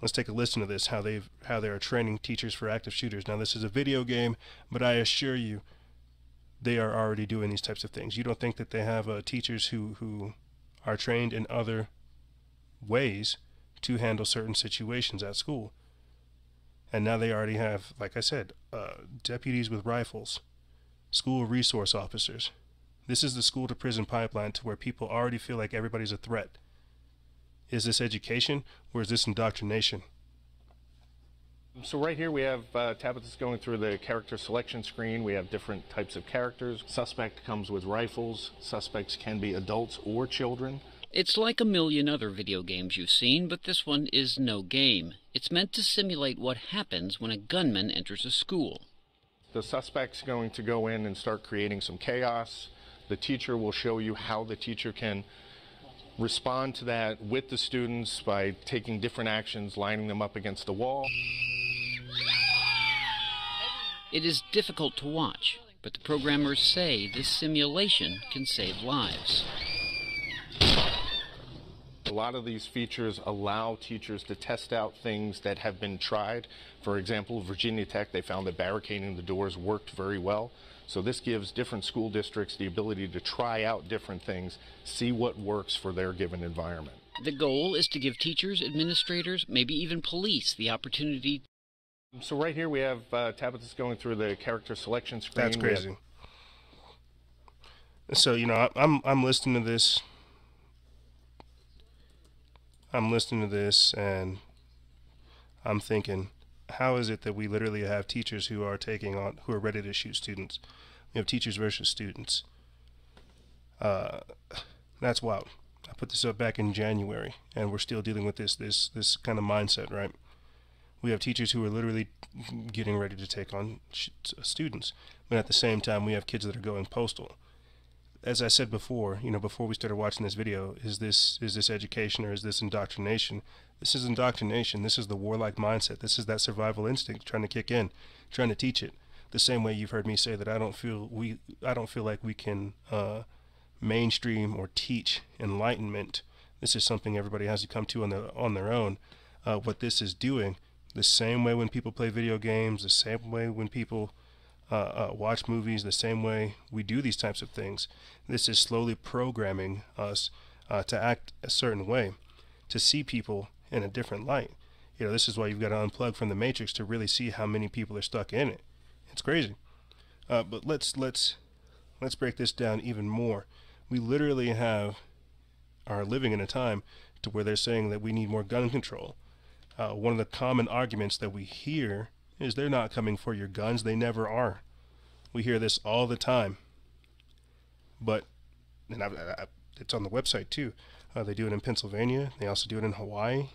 Let's take a listen to this, how they are training teachers for active shooters. Now, this is a video game, but I assure you, they are already doing these types of things. You don't think that they have teachers who are trained in other ways to handle certain situations at school. And now they already have, like I said, deputies with rifles, school resource officers. This is the school to prison pipeline, to where people already feel like everybody's a threat. Is this education, or is this indoctrination? So right here we have tablets going through the character selection screen. We have different types of characters. Suspect comes with rifles. Suspects can be adults or children. It's like a million other video games you've seen, but this one is no game. It's meant to simulate what happens when a gunman enters a school. The suspect's going to go in and start creating some chaos. The teacher will show you how the teacher can respond to that with the students by taking different actions, lining them up against the wall. It is difficult to watch, but the programmers say this simulation can save lives. A lot of these features allow teachers to test out things that have been tried. For example, Virginia Tech, they found that barricading the doors worked very well. So this gives different school districts the ability to try out different things, see what works for their given environment. The goal is to give teachers, administrators, maybe even police the opportunity. So right here we have tablets going through the character selection screen. That's crazy. So, you know, I'm listening to this. And I'm thinking, how is it that we literally have teachers who are ready to shoot students? We have teachers versus students. That's wild. I put this up back in January, and we're still dealing with this kind of mindset, right? We have teachers who are literally getting ready to take on students, but at the same time, we have kids that are going postal. As I said before, you know, before we started watching this video, is this education or is this indoctrination? This is indoctrination. This is the warlike mindset. This is that survival instinct trying to kick in, trying to teach it. The same way you've heard me say that I don't feel like we can mainstream or teach enlightenment. This is something everybody has to come to on their own. What this is doing The same way when people play video games, the same way when people watch movies, the same way we do these types of things. This is slowly programming us to act a certain way, to see people in a different light. You know, this is why you've got to unplug from the matrix to really see how many people are stuck in it. It's crazy. But let's break this down even more. We literally are living in a time to where they're saying that we need more gun control. One of the common arguments that we hear is they're not coming for your guns. They never are. We hear this all the time. But, and it's on the website too. They do it in Pennsylvania. They also do it in Hawaii.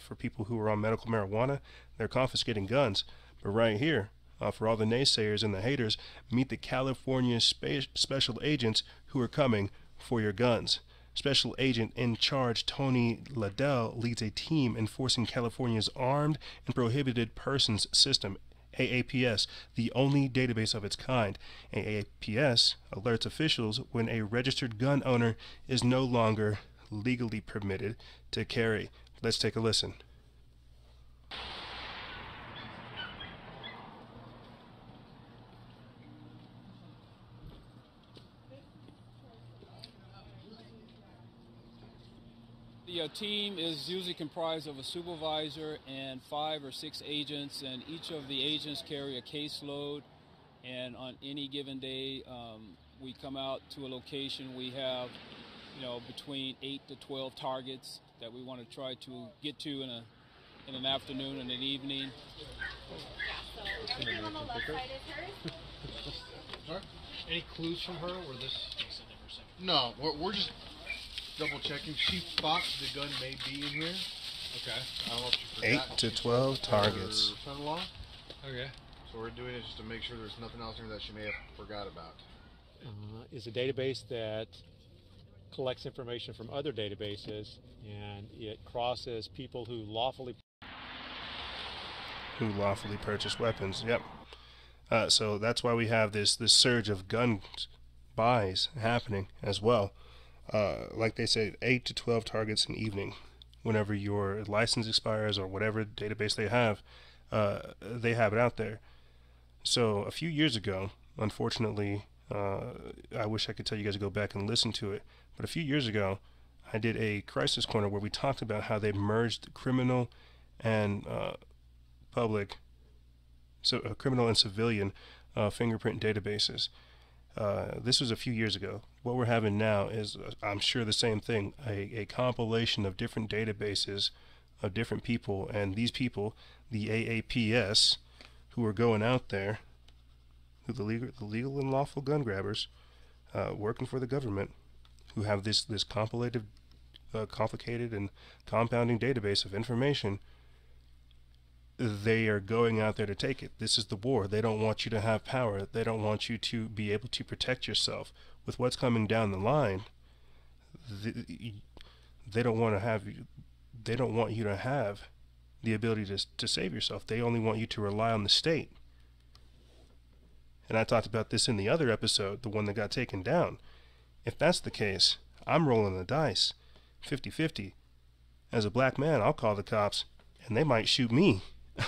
For people who are on medical marijuana, they're confiscating guns. But right here, for all the naysayers and the haters, meet the California special agents who are coming for your guns. Special Agent in Charge Tony Liddell leads a team enforcing California's Armed and Prohibited Persons System, AAPS, the only database of its kind. AAPS alerts officials when a registered gun owner is no longer legally permitted to carry. Let's take a listen. The team is usually comprised of a supervisor and 5 or 6 agents, and each of the agents carry a caseload. And on any given day, we come out to a location. We have, between 8 to 12 targets that we want to try to get to in an afternoon and an evening. So everything on the left side is hers. Sorry? Any clues from her, or this? No, we're just double checking. She thought the gun may be in here. Okay. I don't know if she forgot. 8 to 12 targets. Her son-in-law. Okay. So we're doing it just to make sure there's nothing else in there that she may have forgot about. Is a database that collects information from other databases, and it crosses people who lawfully purchase weapons. Yep. So that's why we have this surge of gun buys happening as well. Like they say, 8 to 12 targets an evening. Whenever your license expires or whatever database they have it out there. So a few years ago, unfortunately, I wish I could tell you guys to go back and listen to it, but a few years ago, I did a crisis corner where we talked about how they merged criminal and criminal and civilian fingerprint databases. This was a few years ago. What we're having now is, I'm sure, the same thing, a compilation of different databases of different people, and these people, the AAPS, who are going out there, who the legal and lawful gun grabbers, working for the government, who have this complicated and compounding database of information. They are going out there to take it. This is the war. They don't want you to have power. They don't want you to be able to protect yourself. With what's coming down the line, they don't want you to have the ability to save yourself. They only want you to rely on the state. And I talked about this in the other episode, the one that got taken down. If that's the case, I'm rolling the dice, 50-50. As a black man, I'll call the cops, and they might shoot me.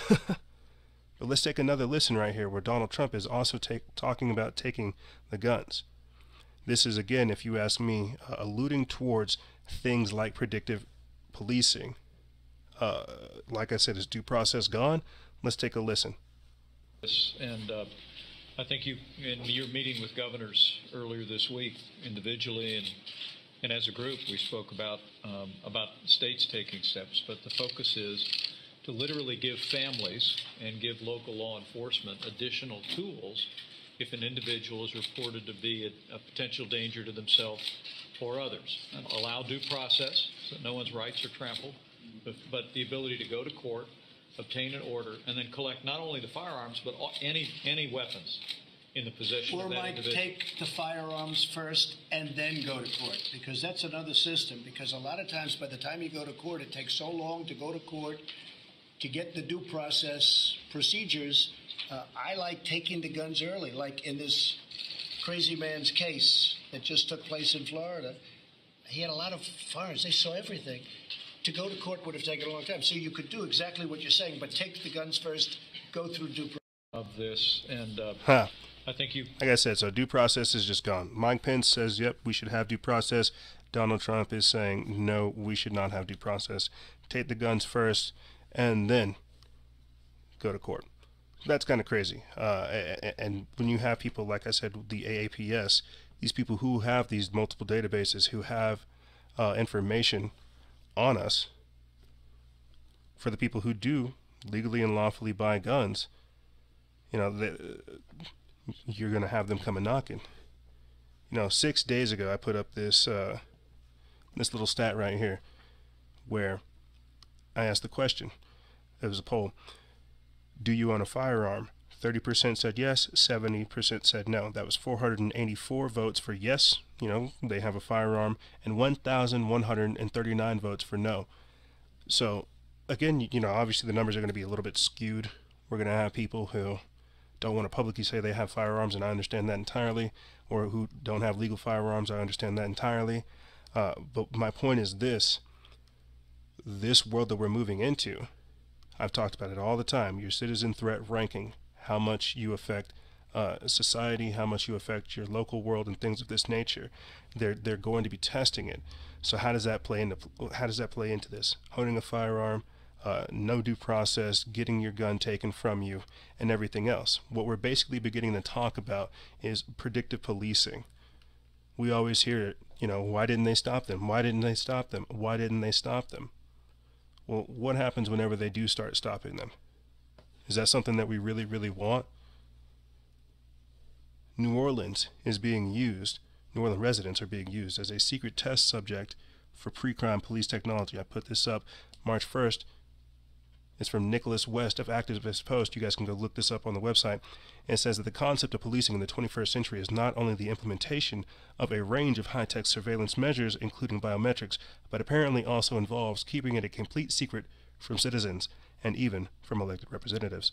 But let's take another listen right here, where Donald Trump is also talking about taking the guns. This is, again, if you ask me, alluding towards things like predictive policing. Like I said, is due process gone? Let's take a listen. And I think in your meeting with governors earlier this week, individually and as a group, we spoke about states taking steps, but the focus is to literally give families and give local law enforcement additional tools if an individual is reported to be a potential danger to themselves or others. And allow due process so that no one's rights are trampled, but the ability to go to court, obtain an order, and then collect not only the firearms, but any weapons in the possession of that individual. Or might take the firearms first and then go to court, because that's another system. Because a lot of times by the time you go to court, it takes so long to go to court to get the due process procedures. I like taking the guns early, like in this crazy man's case that just took place in Florida. He had a lot of firearms. They saw everything. to go to court would have taken a long time. So you could do exactly what you're saying, but take the guns first, go through due process. Of this, and I think you... Like I said, so due process is just gone. Mike Pence says, yep, we should have due process. Donald Trump is saying, no, we should not have due process. Take the guns first, and then go to court. That's kind of crazy. And when you have people, like I said, the AAPS, these people who have these multiple databases, who have information on us, for the people who do legally and lawfully buy guns, you know, you're going to have them come and knocking. You know, 6 days ago, I put up this this little stat right here, where I asked the question. It was a poll. Do you own a firearm? 30% said yes, 70% said no. That was 484 votes for yes, you know, they have a firearm, and 1,139 votes for no. So, again, you know, obviously the numbers are going to be a little bit skewed. We're going to have people who don't want to publicly say they have firearms, and I understand that entirely, or who don't have legal firearms, I understand that entirely. But my point is this world that we're moving into, I've talked about it all the time, your citizen threat ranking, how much you affect society, how much you affect your local world, and things of this nature. They're going to be testing it. So how does that play into this? Owning a firearm, no due process, getting your gun taken from you, and everything else. What we're basically beginning to talk about is predictive policing. We always hear it, you know, why didn't they stop them? Why didn't they stop them? Why didn't they stop them? Well, what happens whenever they do start stopping them? Is that something that we really, really want? New Orleans is being used, New Orleans residents are being used as a secret test subject for pre-crime police technology. I put this up March 1st. It's from Nicholas West of Activist Post. You guys can go look this up on the website. It says that the concept of policing in the 21st century is not only the implementation of a range of high-tech surveillance measures, including biometrics, but apparently also involves keeping it a complete secret from citizens and even from elected representatives.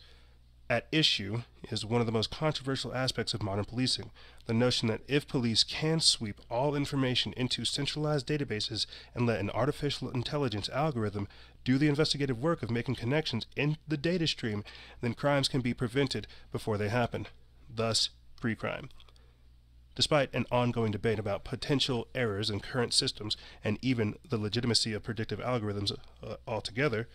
At issue is one of the most controversial aspects of modern policing, the notion that if police can sweep all information into centralized databases and let an artificial intelligence algorithm do the investigative work of making connections in the data stream, then crimes can be prevented before they happen, thus pre-crime. Despite an ongoing debate about potential errors in current systems and even the legitimacy of predictive algorithms altogether,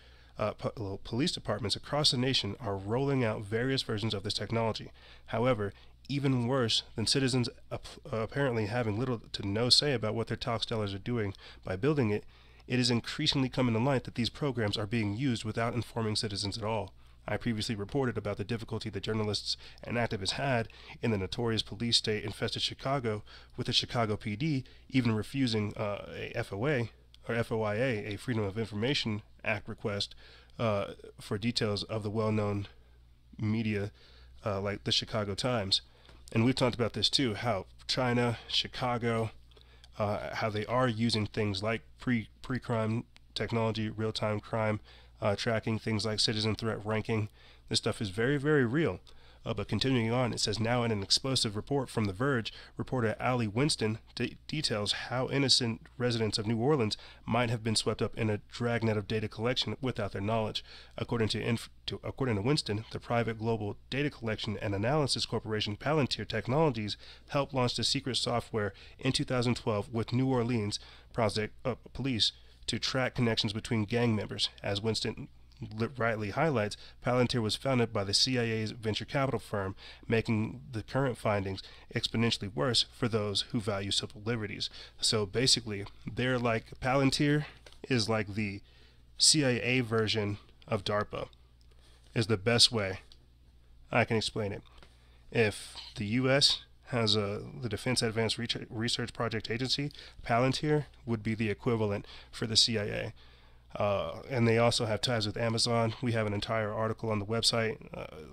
police departments across the nation are rolling out various versions of this technology. However, even worse than citizens apparently having little to no say about what their tax dollars are doing by building it, it is increasingly coming to light that these programs are being used without informing citizens at all. I previously reported about the difficulty that journalists and activists had in the notorious police state-infested Chicago, with the Chicago PD even refusing a FOIA, a Freedom of Information Act request for details of the well-known media like the Chicago Times. And we've talked about this too, how China, Chicago, how they are using things like pre-crime technology, real-time crime tracking, things like citizen threat ranking. This stuff is very, very real. But continuing on, it says, now in an explosive report from The Verge, reporter Allie Winston details how innocent residents of New Orleans might have been swept up in a dragnet of data collection without their knowledge. According to Winston, the private global data collection and analysis corporation Palantir Technologies helped launch the secret software in 2012 with New Orleans police to track connections between gang members. As Winston rightly highlights, Palantir was founded by the CIA's venture capital firm, making the current findings exponentially worse for those who value civil liberties. So basically, they're like, Palantir is like the CIA version of DARPA, is the best way I can explain it. If the U.S. has the Defense Advanced Research Project Agency, Palantir would be the equivalent for the CIA. And they also have ties with Amazon. We have an entire article on the website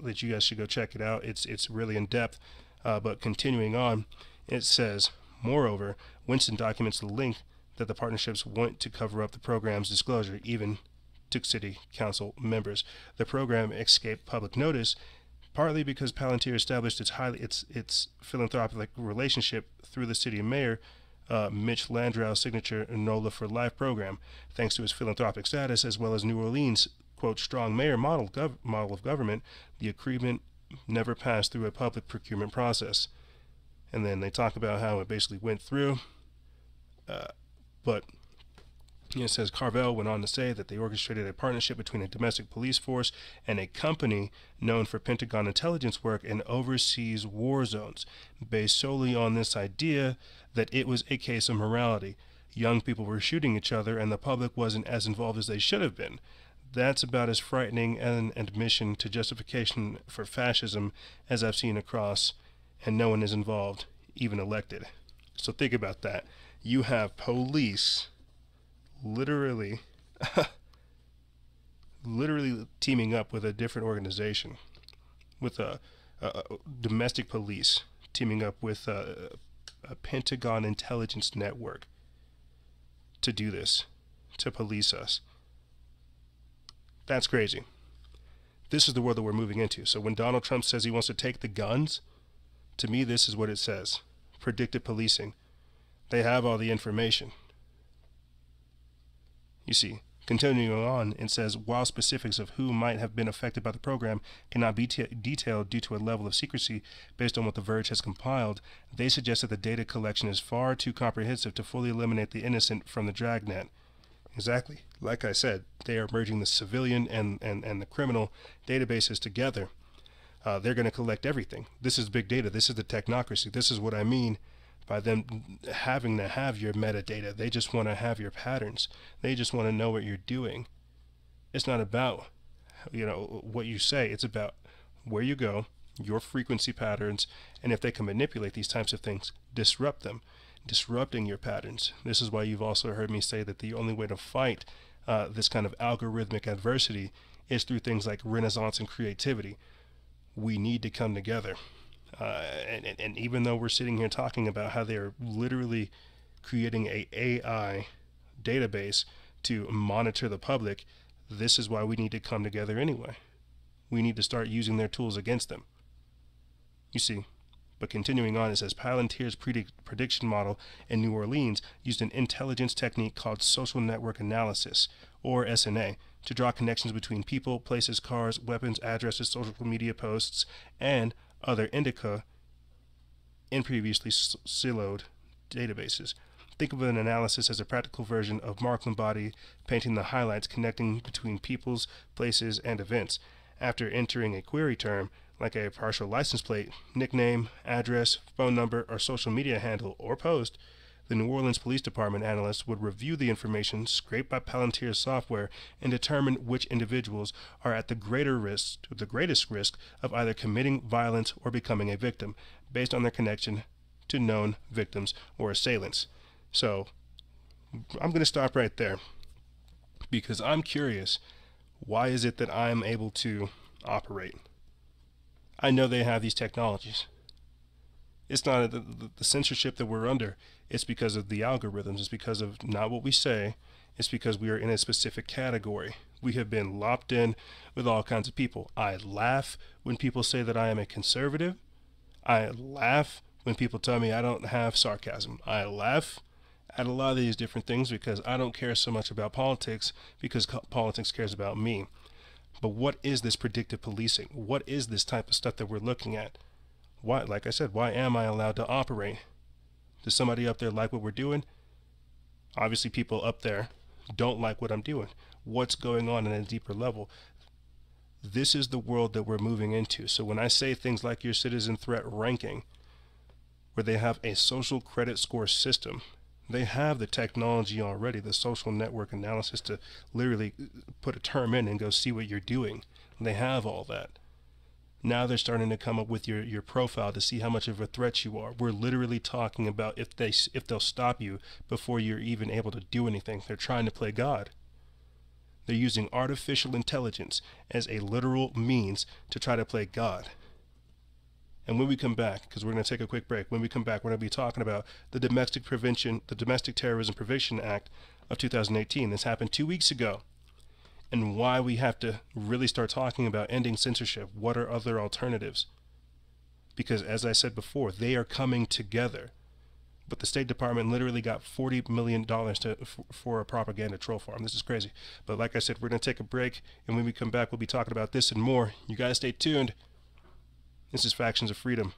that you guys should go check it out. It's really in depth. But continuing on, it says, moreover, Winston documents the link that the partnerships want to cover up the program's disclosure, even to city council members. The program escaped public notice, partly because Palantir established its philanthropic relationship through the city mayor Mitch Landrieu's signature NOLA for Life program, thanks to his philanthropic status as well as New Orleans' quote strong mayor model of government. The agreement never passed through a public procurement process. And then they talk about how it basically went through, but it says Carvel went on to say that they orchestrated a partnership between a domestic police force and a company known for Pentagon intelligence work in overseas war zones, based solely on this idea that it was a case of morality. Young people were shooting each other and the public wasn't as involved as they should have been. That's about as frightening an admission to justification for fascism as I've seen across, and no one is involved, even elected. So think about that. You have police literally teaming up with a different organization, with a domestic police teaming up with a Pentagon intelligence network to do this, to police us. That's crazy. This is the world that we're moving into. So when Donald Trump says he wants to take the guns, to me this is what it says. Predictive policing. They have all the information. You see, continuing on, it says, while specifics of who might have been affected by the program cannot be detailed due to a level of secrecy based on what The Verge has compiled, they suggest that the data collection is far too comprehensive to fully eliminate the innocent from the dragnet. Exactly. Like I said, they are merging the civilian and the criminal databases together. They're going to collect everything. This is big data. This is the technocracy. This is what I mean by them having to have your metadata. They just want to have your patterns. They just want to know what you're doing. It's not about, what you say. It's about where you go, your frequency patterns, and if they can manipulate these types of things, disrupt them, disrupting your patterns. This is why you've also heard me say that the only way to fight this kind of algorithmic adversity is through things like renaissance and creativity. We need to come together. And even though we're sitting here talking about how they're literally creating a AI database to monitor the public, this is why we need to come together anyway. We need to start using their tools against them. You see, but continuing on, it says Palantir's prediction model in New Orleans used an intelligence technique called social network analysis, or SNA, to draw connections between people, places, cars, weapons, addresses, social media posts, and other indica in previously siloed databases. Think of an analysis as a practical version of Mark Lombardi painting the highlights connecting between peoples, places, and events. After entering a query term, like a partial license plate, nickname, address, phone number, or social media handle or post, the New Orleans Police Department analysts would review the information scraped by Palantir's software and determine which individuals are at the greatest risk of either committing violence or becoming a victim, based on their connection to known victims or assailants. So, I'm going to stop right there, because I'm curious, why is it that I'm able to operate? I know they have these technologies. It's not the censorship that we're under. It's because of the algorithms. It's because of not what we say. It's because we are in a specific category. We have been lopped in with all kinds of people. I laugh when people say that I am a conservative. I laugh when people tell me I don't have sarcasm. I laugh at a lot of these different things because I don't care so much about politics, because politics cares about me. But what is this predictive policing? What is this type of stuff that we're looking at? Why, like I said, why am I allowed to operate? Does somebody up there like what we're doing? Obviously people up there don't like what I'm doing. What's going on at a deeper level? This is the world that we're moving into. So when I say things like your citizen threat ranking, where they have a social credit score system, they have the technology already, the social network analysis, to literally put a term in and go see what you're doing. They have all that. Now they're starting to come up with your profile to see how much of a threat you are. We're literally talking about if they'll stop you before you're even able to do anything. They're trying to play God. They're using artificial intelligence as a literal means to try to play God. And when we come back, because we're going to take a quick break, when we come back, we're going to be talking about the Domestic Terrorism Prevention Act of 2018. This happened 2 weeks ago. And why we have to really start talking about ending censorship. What are other alternatives? Because as I said before, they are coming together. but the State Department literally got $40 million for a propaganda troll farm. This is crazy. But like I said, we're going to take a break, and when we come back, we'll be talking about this and more. You guys stay tuned. This is Factions of Freedom.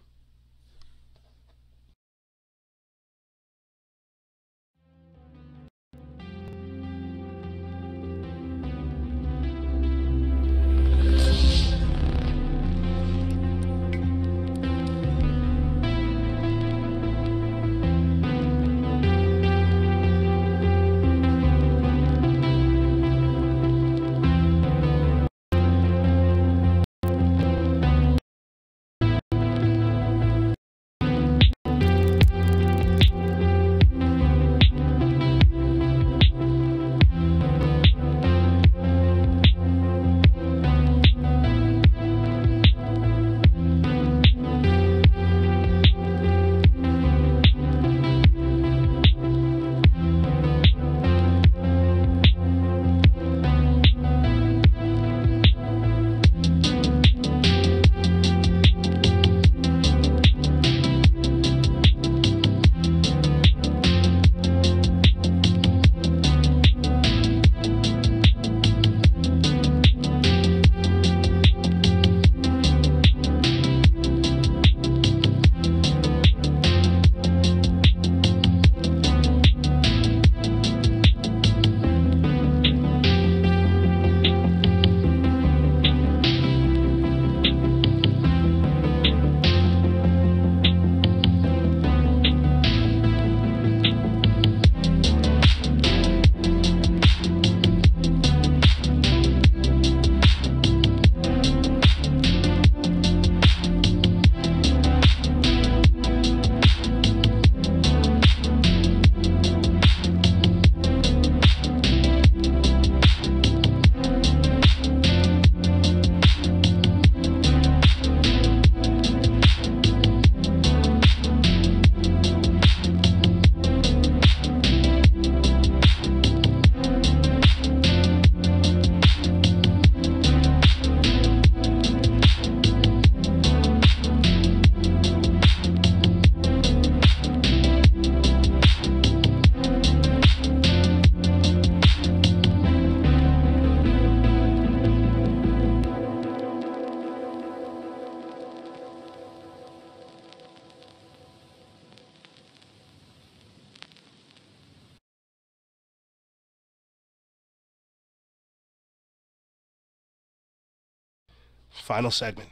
Final segment.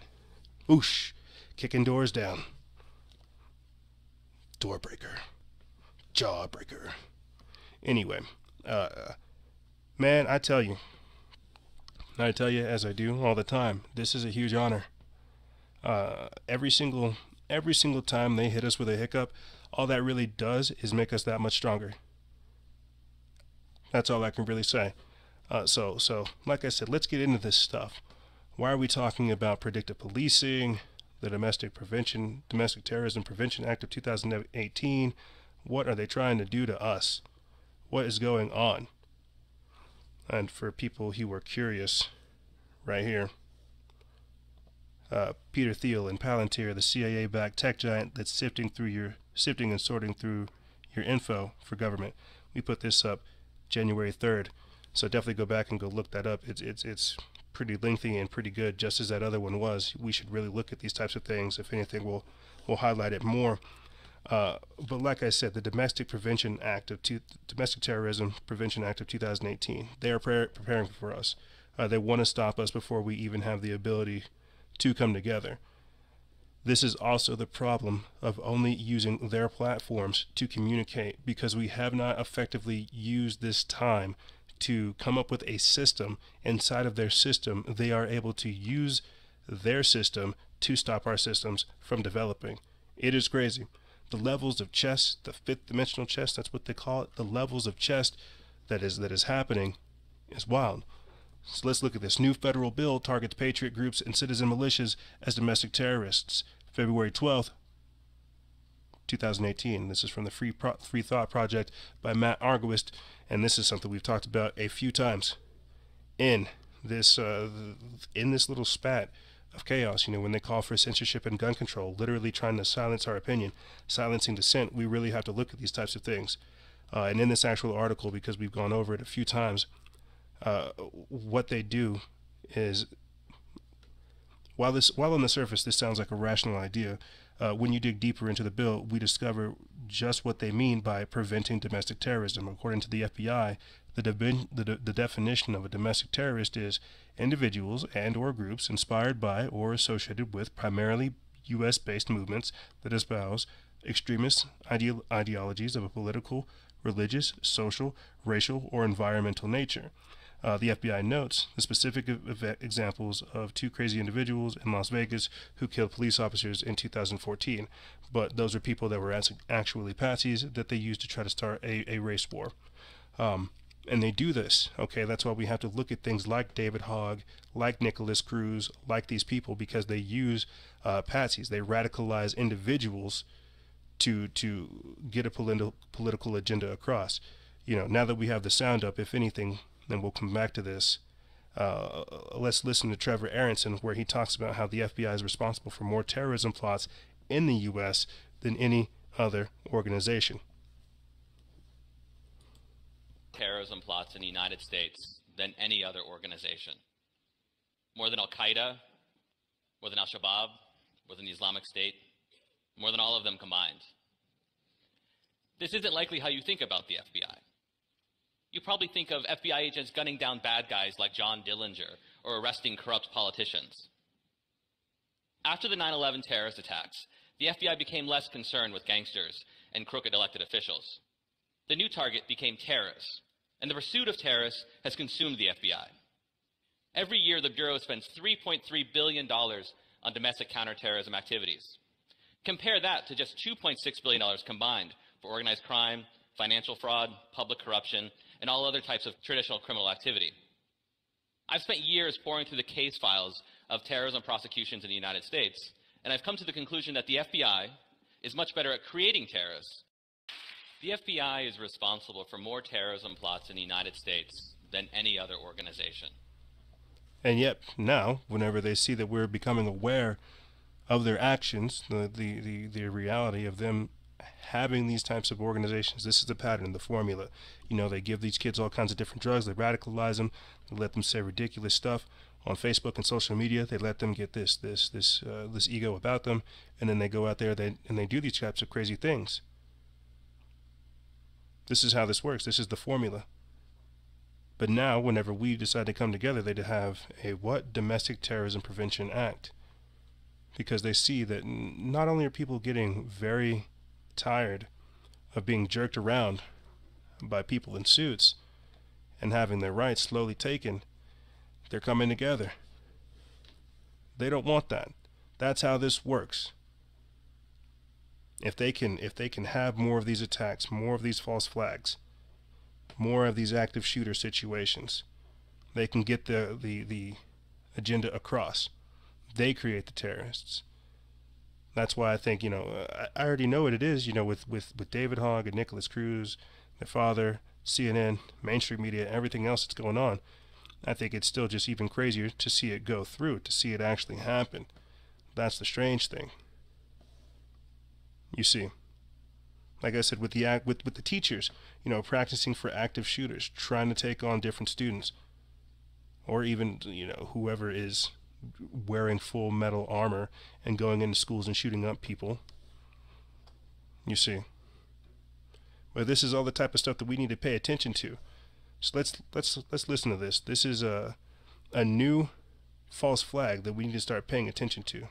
Oosh. Kicking doors down. Door breaker. Jawbreaker. Anyway, man, I tell you as I do all the time, this is a huge honor. Every single time they hit us with a hiccup, all that really does is make us that much stronger. That's all I can really say. So like I said, let's get into this stuff. Why are we talking about predictive policing, the Domestic Terrorism Prevention Act of 2018? What are they trying to do to us? What is going on? And for people who are curious, right here, Peter Thiel and Palantir, the CIA-backed tech giant that's sifting and sorting through your info for government. We put this up January 3rd, so definitely go back and go look that up. It's pretty lengthy and pretty good, just as that other one was. We should really look at these types of things. If anything, we'll highlight it more. But like I said, the Domestic Terrorism Prevention Act of 2018. They are preparing for us. They want to stop us before we even have the ability to come together. This is also the problem of only using their platforms to communicate, because we have not effectively used this time to come up with a system. Inside of their system, they are able to use their system to stop our systems from developing. It is crazy. The levels of chess, the fifth dimensional chess, that's what they call it, the levels of chess that is happening is wild. So let's look at this. New federal bill targets patriot groups and citizen militias as domestic terrorists. February 12th, 2018. This is from the Free Thought Project by Matt Argowist, and this is something we've talked about a few times in this little spat of chaos. You know, when they call for censorship and gun control, literally trying to silence our opinion, silencing dissent, we really have to look at these types of things. And in this actual article, because we've gone over it a few times, what they do is, while on the surface this sounds like a rational idea, when you dig deeper into the bill, we discover just what they mean by preventing domestic terrorism. According to the FBI, the definition of a domestic terrorist is individuals and or groups inspired by or associated with primarily U.S.-based movements that espouse extremist ideologies of a political, religious, social, racial, or environmental nature. The FBI notes the specific examples of two crazy individuals in Las Vegas who killed police officers in 2014, but those are people that were actually patsies that they used to try to start a race war. And they do this, okay? That's why we have to look at things like David Hogg, like Nicholas Cruz, like these people, because they use patsies. They radicalize individuals to get a political agenda across. You know, now that we have the sound up, if anything, then we'll come back to this. Let's listen to Trevor Aronson, where he talks about how the FBI is responsible for more terrorism plots in the U.S. than any other organization. Terrorism plots in the United States than any other organization. More than Al-Qaeda, more than Al-Shabaab, more than the Islamic State, more than all of them combined. This isn't likely how you think about the FBI. You probably think of FBI agents gunning down bad guys like John Dillinger or arresting corrupt politicians. After the 9/11 terrorist attacks, the FBI became less concerned with gangsters and crooked elected officials. The new target became terrorists, and the pursuit of terrorists has consumed the FBI. Every year, the Bureau spends $3.3 billion on domestic counterterrorism activities. Compare that to just $2.6 billion combined for organized crime, financial fraud, public corruption, and all other types of traditional criminal activity. I've spent years poring through the case files of terrorism prosecutions in the United States, and I've come to the conclusion that the FBI is much better at creating terrorists. The FBI is responsible for more terrorism plots in the United States than any other organization. And yet, now, whenever they see that we're becoming aware of their actions, the reality of them having these types of organizations, this is the pattern, the formula. You know, they give these kids all kinds of different drugs, they radicalize them, they let them say ridiculous stuff on Facebook and social media, they let them get this ego about them, and then they go out there and they do these types of crazy things. This is how this works. This is the formula. But now, whenever we decide to come together, they have a what? Domestic Terrorism Prevention Act. Because they see that not only are people getting very tired of being jerked around by people in suits and having their rights slowly taken, they're coming together. They don't want that. That's how this works. If they can have more of these attacks, more of these false flags, more of these active shooter situations, they can get the agenda across. They create the terrorists. That's why I think, you know, I already know what it is, you know, with David Hogg and Nicholas Cruz, their father, CNN, mainstream media, everything else that's going on. I think it's still just even crazier to see it go through, to see it actually happen. That's the strange thing. You see, like I said, with the teachers, you know, practicing for active shooters, trying to take on different students, or even, you know, whoever is wearing full metal armor and going into schools and shooting up people. You see, but this is all the type of stuff that we need to pay attention to. So let's listen to this. This is a new false flag that we need to start paying attention to.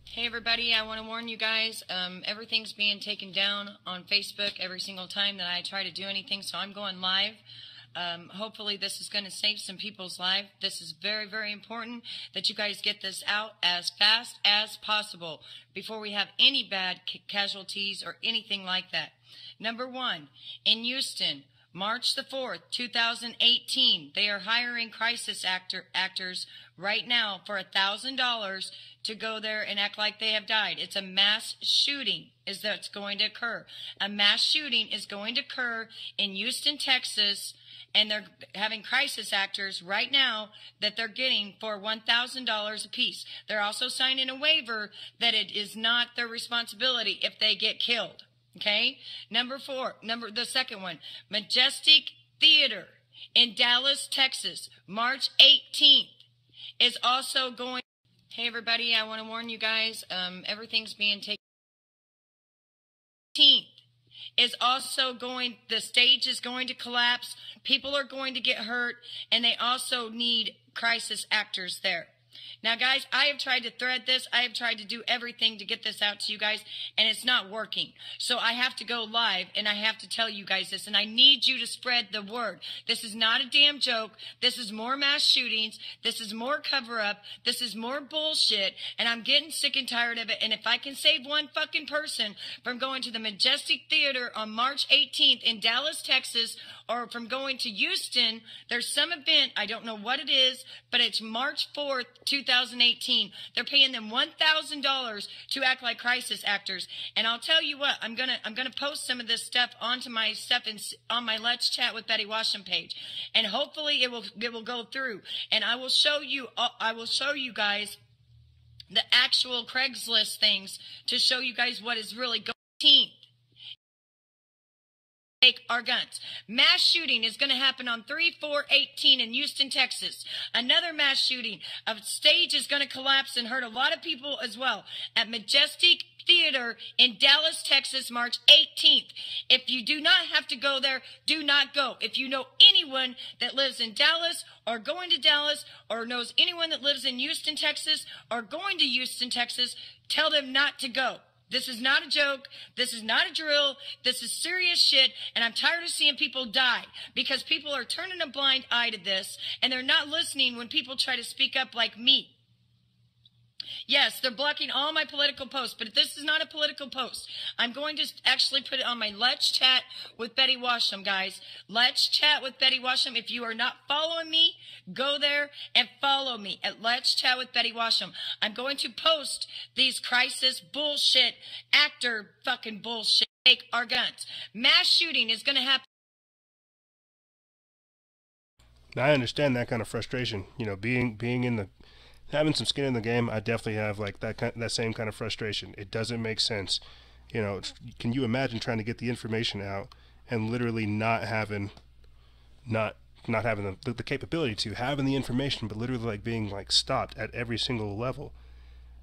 Hey everybody, I want to warn you guys, everything's being taken down on Facebook every single time that I try to do anything, so I'm going live. Hopefully this is going to save some people's lives. This is very, very important that you guys get this out as fast as possible before we have any bad casualties or anything like that. Number one, in Houston, March the 4th, 2018, they are hiring crisis actors right now for $1,000 to go there and act like they have died. It's a mass shooting that's going to occur. A mass shooting is going to occur in Houston, Texas, and they're having crisis actors right now that they're getting for $1,000 a piece. They're also signing a waiver that it is not their responsibility if they get killed. Okay? The second one, Majestic Theater in Dallas, Texas, March 18th is also going. Hey everybody, I want to warn you guys, everything's being taken. Is also going, the stage is going to collapse, people are going to get hurt, and they also need crisis actors there. Now, guys, I have tried to thread this. I have tried to do everything to get this out to you guys, and it's not working. So I have to go live, and I have to tell you guys this, and I need you to spread the word. This is not a damn joke. This is more mass shootings. This is more cover-up. This is more bullshit, and I'm getting sick and tired of it. And if I can save one fucking person from going to the Majestic Theater on March 18th in Dallas, Texas, or from going to Houston, there's some event, I don't know what it is, but it's March 4th, 2018. They're paying them $1,000 to act like crisis actors. And I'll tell you what, I'm gonna post some of this stuff onto my stuff on my Let's Chat with Betty Washam page, and hopefully it will go through. And I will show you guys the actual Craigslist things to show you guys what is really going on. Take our guns. Mass shooting is going to happen on 3/4/18 in Houston, Texas. Another mass shooting. A stage is going to collapse and hurt a lot of people as well at Majestic Theater in Dallas, Texas, March 18th. If you do not have to go there, do not go. If you know anyone that lives in Dallas or going to Dallas or knows anyone that lives in Houston, Texas or going to Houston, Texas, tell them not to go. This is not a joke. This is not a drill. This is serious shit, and I'm tired of seeing people die because people are turning a blind eye to this, and they're not listening when people try to speak up like me. Yes, they're blocking all my political posts, but this is not a political post. I'm going to actually put it on my Let's Chat with Betty Washam, guys. Let's Chat with Betty Washam. If you are not following me, go there and follow me at Let's Chat with Betty Washam. I'm going to post these crisis bullshit, actor fucking bullshit. Take our guns. Mass shooting is going to happen. Now, I understand that kind of frustration. You know, being in the having some skin in the game, I definitely have like that same kind of frustration. It doesn't make sense. You know, can you imagine trying to get the information out and literally not having the capability to having the information, but literally like being like stopped at every single level.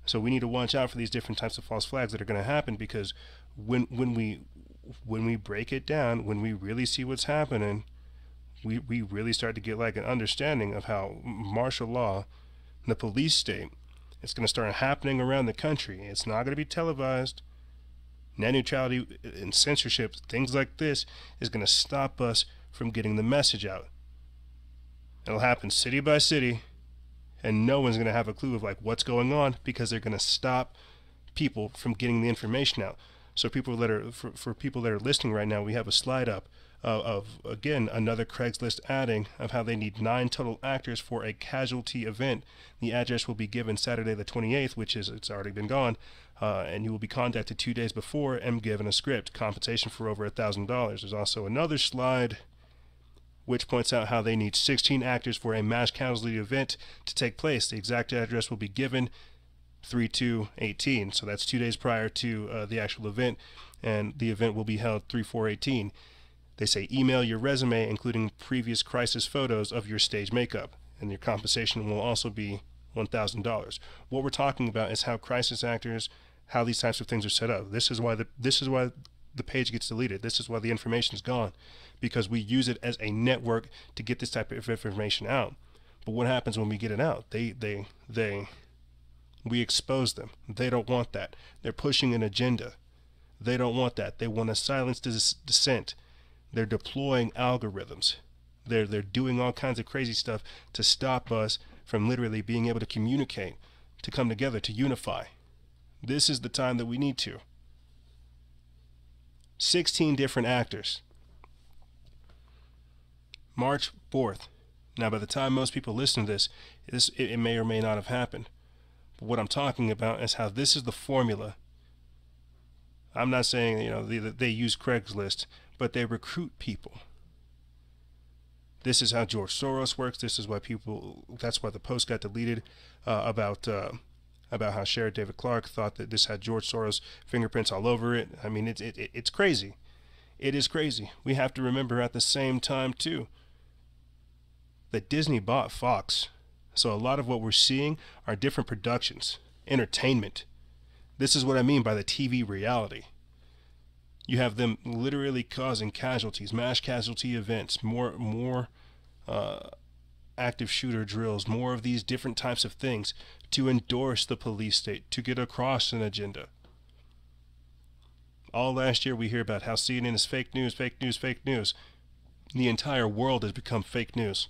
So we need to watch out for these different types of false flags that are going to happen, because when we break it down, when we really see what's happening, we really start to get like an understanding of how martial law, the police state, it's going to start happening around the country. It's not going to be televised. Net neutrality and censorship, things like this, is going to stop us from getting the message out. It'll happen city by city, and no one's going to have a clue of like what's going on, because they're going to stop people from getting the information out. So people that are for people that are listening right now, we have a slide up of again another Craigslist adding of how they need 9 total actors for a casualty event. The address will be given Saturday the 28th, which is, it's already been gone, and you will be contacted 2 days before and given a script. Compensation for over $1,000. There's also another slide which points out how they need 16 actors for a mass casualty event to take place. The exact address will be given 3/2/18, so that's 2 days prior to the actual event, and the event will be held 3/4/18. They say email your resume, including previous crisis photos of your stage makeup, and your compensation will also be $1,000. What we're talking about is how crisis actors, how these types of things are set up. This is why the page gets deleted. This is why the information is gone, because we use it as a network to get this type of information out. But what happens when we get it out? We expose them. They don't want that. They're pushing an agenda. They don't want that. They want to silence dissent. They're deploying algorithms. They're doing all kinds of crazy stuff to stop us from literally being able to communicate, to come together, to unify. This is the time that we need to. 16 different actors. March 4th. Now, by the time most people listen to this, it may or may not have happened. But what I'm talking about is how this is the formula. I'm not saying, you know, they use Craigslist, but they recruit people. This is how George Soros works. This is why that's why the post got deleted about how Sheriff David Clark thought that this had George Soros fingerprints all over it. I mean, it's crazy. It is crazy. We have to remember at the same time, too, that Disney bought Fox. So a lot of what we're seeing are different productions, entertainment. This is what I mean by the TV reality. You have them literally causing casualties, mass casualty events, more active shooter drills, more of these different types of things to endorse the police state, to get across an agenda. All last year we hear about how CNN is fake news, fake news, fake news. The entire world has become fake news.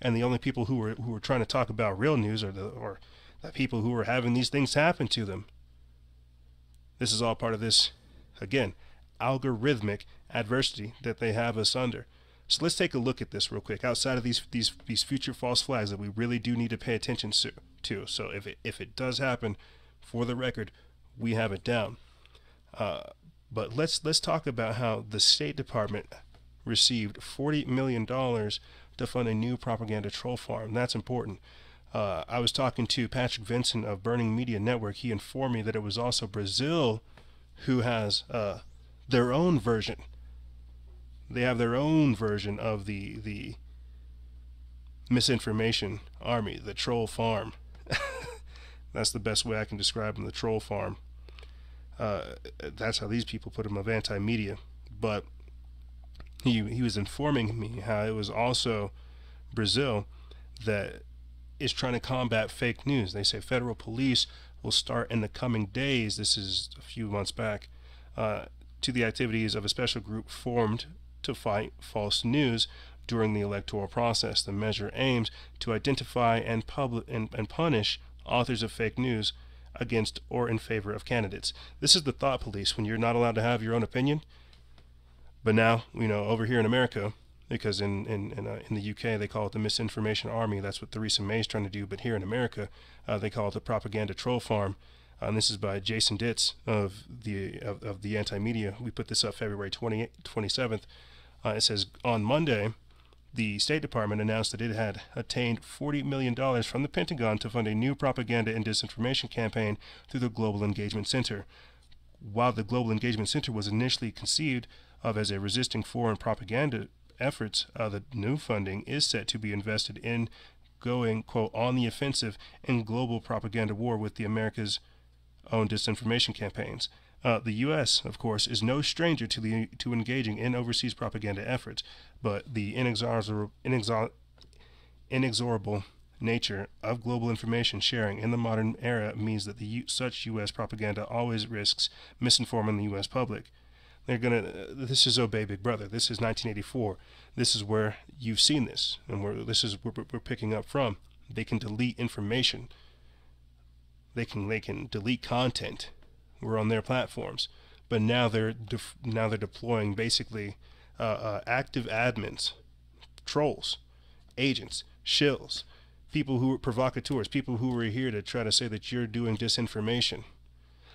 And the only people who are trying to talk about real news are the people who are having these things happen to them. This is all part of this, again, algorithmic adversity that they have us under. So let's take a look at this real quick. Outside of these future false flags that we really do need to pay attention to. So if it does happen, for the record, we have it down. But let's talk about how the State Department received $40 million to fund a new propaganda troll farm. That's important. I was talking to Patrick Vincent of Burning Media Network. He informed me that it was also Brazil who has their own version. They have their own version of the misinformation army, the troll farm. That's the best way I can describe them, the troll farm. That's how these people put them, of anti-media. But he was informing me how it was also Brazil that is trying to combat fake news. They say federal police will start in the coming days, this is a few months back, to the activities of a special group formed to fight false news during the electoral process. The measure aims to identify and punish authors of fake news against or in favor of candidates. This is the thought police, when you're not allowed to have your own opinion. But now, you know, over here in America, because in the UK they call it the misinformation army. That's what Theresa May is trying to do. But here in America, they call it the propaganda troll farm. And this is by Jason Ditz of the Anti-Media. We put this up February 27th. It says, on Monday, the State Department announced that it had obtained $40 million from the Pentagon to fund a new propaganda and disinformation campaign through the Global Engagement Center. While the Global Engagement Center was initially conceived of as a resisting foreign propaganda efforts, the new funding is set to be invested in going, quote, on the offensive in global propaganda war with the America's own disinformation campaigns. The U.S., of course, is no stranger to engaging in overseas propaganda efforts, but the inexorable nature of global information sharing in the modern era means that such U.S. propaganda always risks misinforming the U.S. public. This is Obey Big Brother. This is 1984. This is where you've seen this, and this is where we're picking up from. They can delete information. They can delete content. We're on their platforms, but now they're deploying basically active admins, trolls, agents, shills, people who are provocateurs, people who are here to try to say that you're doing disinformation.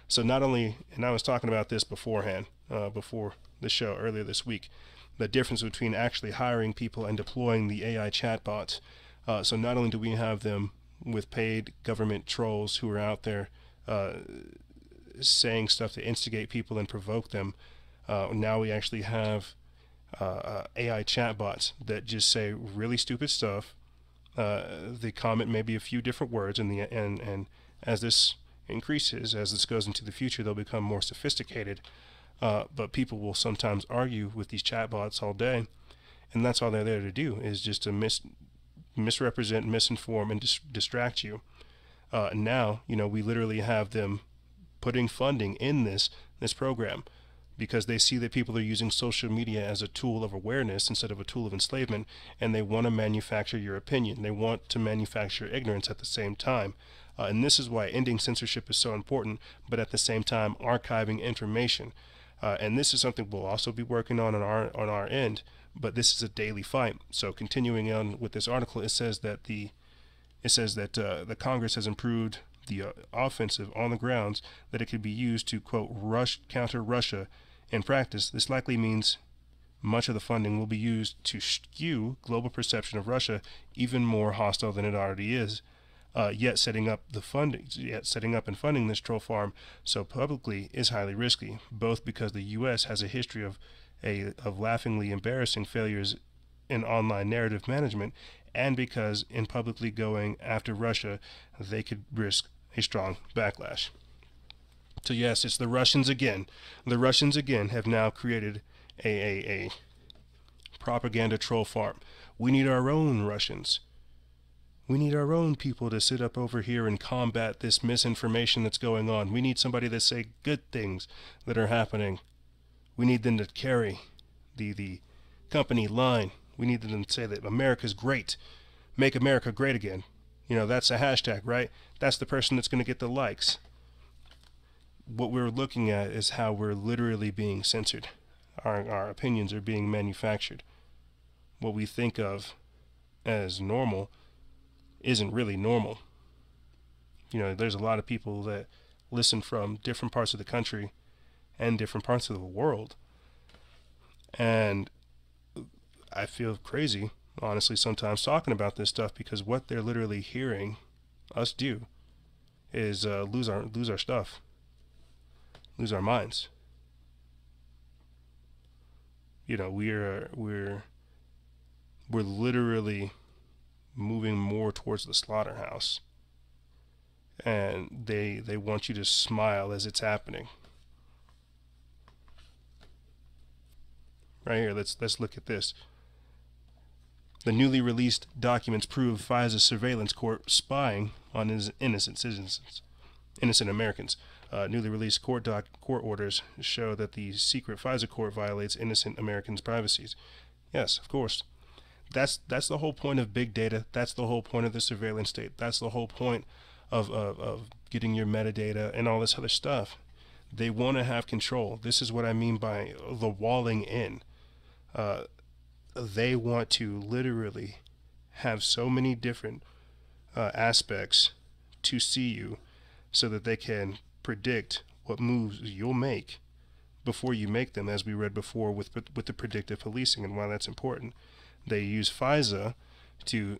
So not only, and I was talking about this beforehand, before the show earlier this week, the difference between actually hiring people and deploying the AI chatbots. So not only do we have them with paid government trolls who are out there saying stuff to instigate people and provoke them, now we actually have AI chatbots that just say really stupid stuff. They comment maybe a few different words, and as this increases, as this goes into the future, they'll become more sophisticated. But people will sometimes argue with these chatbots all day, and that's all they're there to do, is just to misrepresent, misinform, and distract you. Now, you know, we literally have them putting funding in this program because they see that people are using social media as a tool of awareness instead of a tool of enslavement, and they want to manufacture your opinion. They want to manufacture ignorance at the same time. And this is why ending censorship is so important, but at the same time archiving information. And this is something we'll also be working on our end. but this is a daily fight. So continuing on with this article, it says that the Congress has improved the offensive on the grounds that it could be used to, quote, counter Russia. In practice, this likely means much of the funding will be used to skew global perception of Russia even more hostile than it already is. Yet setting up and funding this troll farm so publicly is highly risky, both because the U.S. has a history of laughingly embarrassing failures in online narrative management, and because in publicly going after Russia, they could risk a strong backlash. So yes, it's the Russians again. The Russians again have now created a propaganda troll farm. We need our own Russians. We need our own people to sit up over here and combat this misinformation that's going on. We need somebody to say good things that are happening. We need them to carry the company line. We need them to say that America's great. Make America great again. You know, that's a hashtag, right? That's the person that's going to get the likes. What we're looking at is how we're literally being censored. Our opinions are being manufactured. What we think of as normal isn't really normal. You know, there's a lot of people that listen from different parts of the country and different parts of the world. And I feel crazy, honestly, sometimes talking about this stuff, because what they're literally hearing us do is lose our stuff, lose our minds. You know, we're literally moving more towards the slaughterhouse, and they want you to smile as it's happening. Right here, let's look at this. The newly released documents prove FISA's surveillance court spying on innocent citizens, innocent Americans. Newly released court orders show that the secret FISA court violates innocent Americans' privacies. Yes, of course. That's the whole point of big data. That's the whole point of the surveillance state. That's the whole point of getting your metadata and all this other stuff. They want to have control. This is what I mean by the walling in. They want to literally have so many different aspects to see you, so that they can predict what moves you'll make before you make them, as we read before with the predictive policing and why that's important. They use FISA to,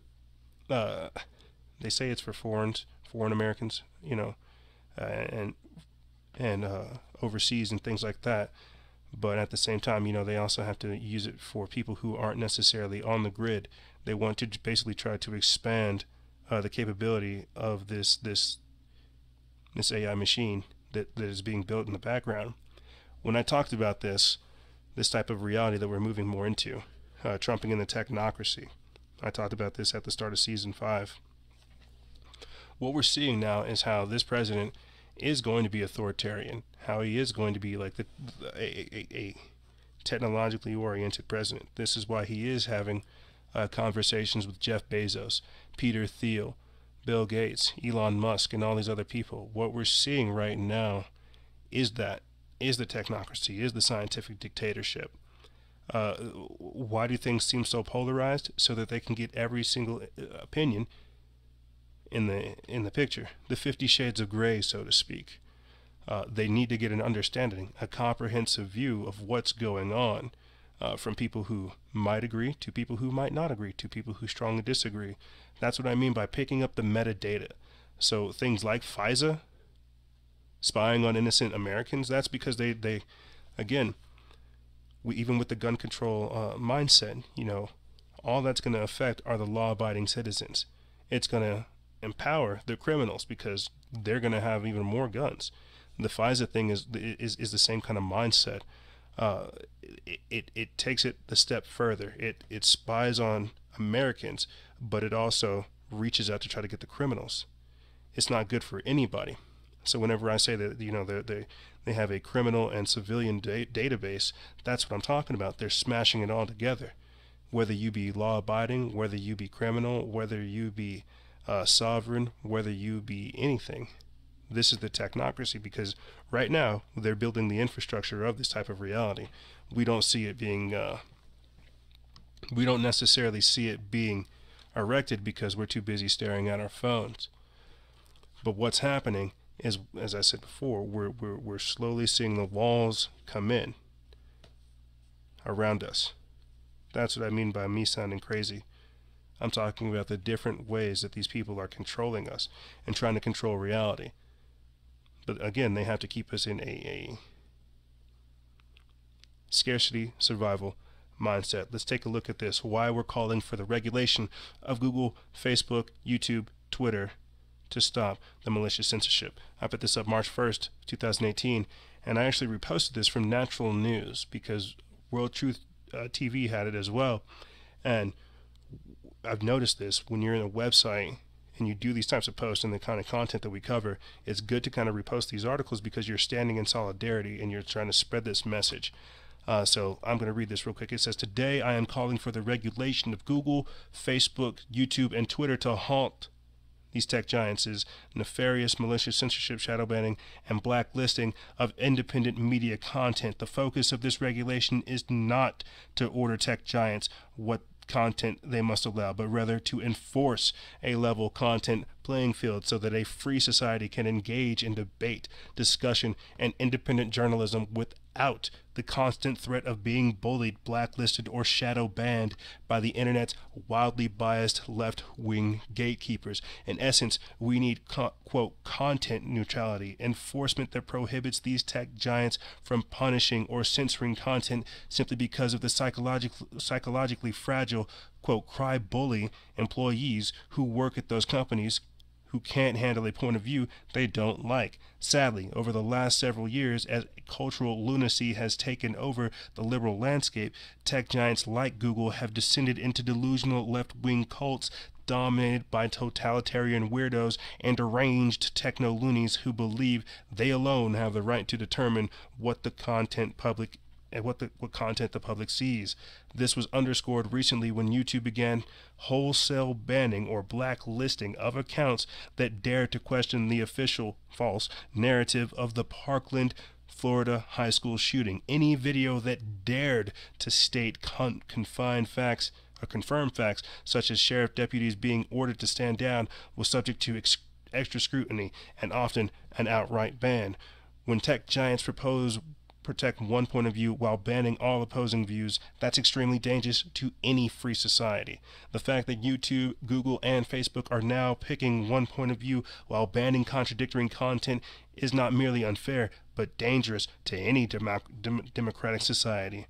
they say it's for foreign Americans, you know, and overseas and things like that. But at the same time, you know, they also have to use it for people who aren't necessarily on the grid. They want to basically try to expand the capability of this AI machine that is being built in the background. When I talked about this type of reality that we're moving more into, trumping in the technocracy, I talked about this at the start of season 5. What we're seeing now is how this president is going to be authoritarian, how he is going to be like a technologically oriented president. This is why he is having conversations with Jeff Bezos, Peter Thiel, Bill Gates, Elon Musk, and all these other people. What we're seeing right now is the technocracy, is the scientific dictatorship. Why do things seem so polarized? So that they can get every single opinion in the picture, the 50 shades of gray, so to speak. They need to get an understanding, a comprehensive view of what's going on, from people who might agree to people who might not agree to people who strongly disagree. That's what I mean by picking up the metadata. So things like FISA, spying on innocent Americans, that's because they again, even with the gun control mindset, you know, all that's going to affect are the law-abiding citizens. It's going to empower the criminals because they're going to have even more guns. The FISA thing is the same kind of mindset. It takes it a step further. It spies on Americans, but it also reaches out to try to get the criminals. It's not good for anybody. So whenever I say that, you know, they have a criminal and civilian database, that's what I'm talking about. They're smashing it all together. Whether you be law-abiding, whether you be criminal, whether you be sovereign, whether you be anything. This is the technocracy, because right now they're building the infrastructure of this type of reality. We don't see it being We don't necessarily see it being erected because we're too busy staring at our phones. But what's happening is, as I said before, we're slowly seeing the walls come in around us. That's what I mean by me sounding crazy. I'm talking about the different ways that these people are controlling us and trying to control reality. But again, they have to keep us in a scarcity survival mindset. Let's take a look at this. Why we're calling for the regulation of Google, Facebook, YouTube, Twitter to stop the malicious censorship. I put this up March 1st, 2018, and I actually reposted this from Natural News because World Truth TV had it as well. And I've noticed this when you're in a website and you do these types of posts and the kind of content that we cover, it's good to kind of repost these articles because you're standing in solidarity and you're trying to spread this message. So I'm going to read this real quick. It says, today I am calling for the regulation of Google, Facebook, YouTube, and Twitter to halt these tech giants' nefarious malicious censorship, shadow banning, and blacklisting of independent media content. The focus of this regulation is not to order tech giants what content they must allow, but rather to enforce a level content playing field so that a free society can engage in debate, discussion, and independent journalism without the constant threat of being bullied, blacklisted, or shadow banned by the internet's wildly biased left-wing gatekeepers. In essence, we need, quote, content neutrality, enforcement that prohibits these tech giants from punishing or censoring content simply because of the psychologically fragile, quote, cry bully employees who work at those companies who can't handle a point of view they don't like. Sadly, over the last several years, as cultural lunacy has taken over the liberal landscape, tech giants like Google have descended into delusional left-wing cults dominated by totalitarian weirdos and deranged techno-loonies who believe they alone have the right to determine what the content public and what content the public sees. This was underscored recently when YouTube began wholesale banning or blacklisting of accounts that dared to question the official false narrative of the Parkland, Florida high school shooting. Any video that dared to state confirmed facts, such as sheriff deputies being ordered to stand down, was subject to extra scrutiny and often an outright ban. When tech giants protect one point of view while banning all opposing views, that's extremely dangerous to any free society. The fact that YouTube, Google, and Facebook are now picking one point of view while banning contradictory content is not merely unfair, but dangerous to any democratic society.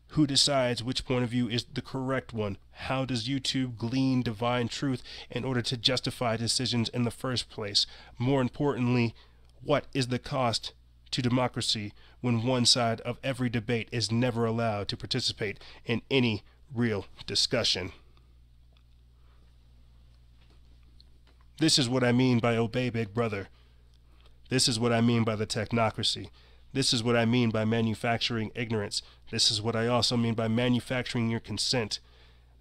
Who decides which point of view is the correct one? How does YouTube glean divine truth in order to justify decisions in the first place? More importantly, what is the cost to democracy when one side of every debate is never allowed to participate in any real discussion? This is what I mean by obey Big Brother. This is what I mean by the technocracy. This is what I mean by manufacturing ignorance. This is what I also mean by manufacturing your consent.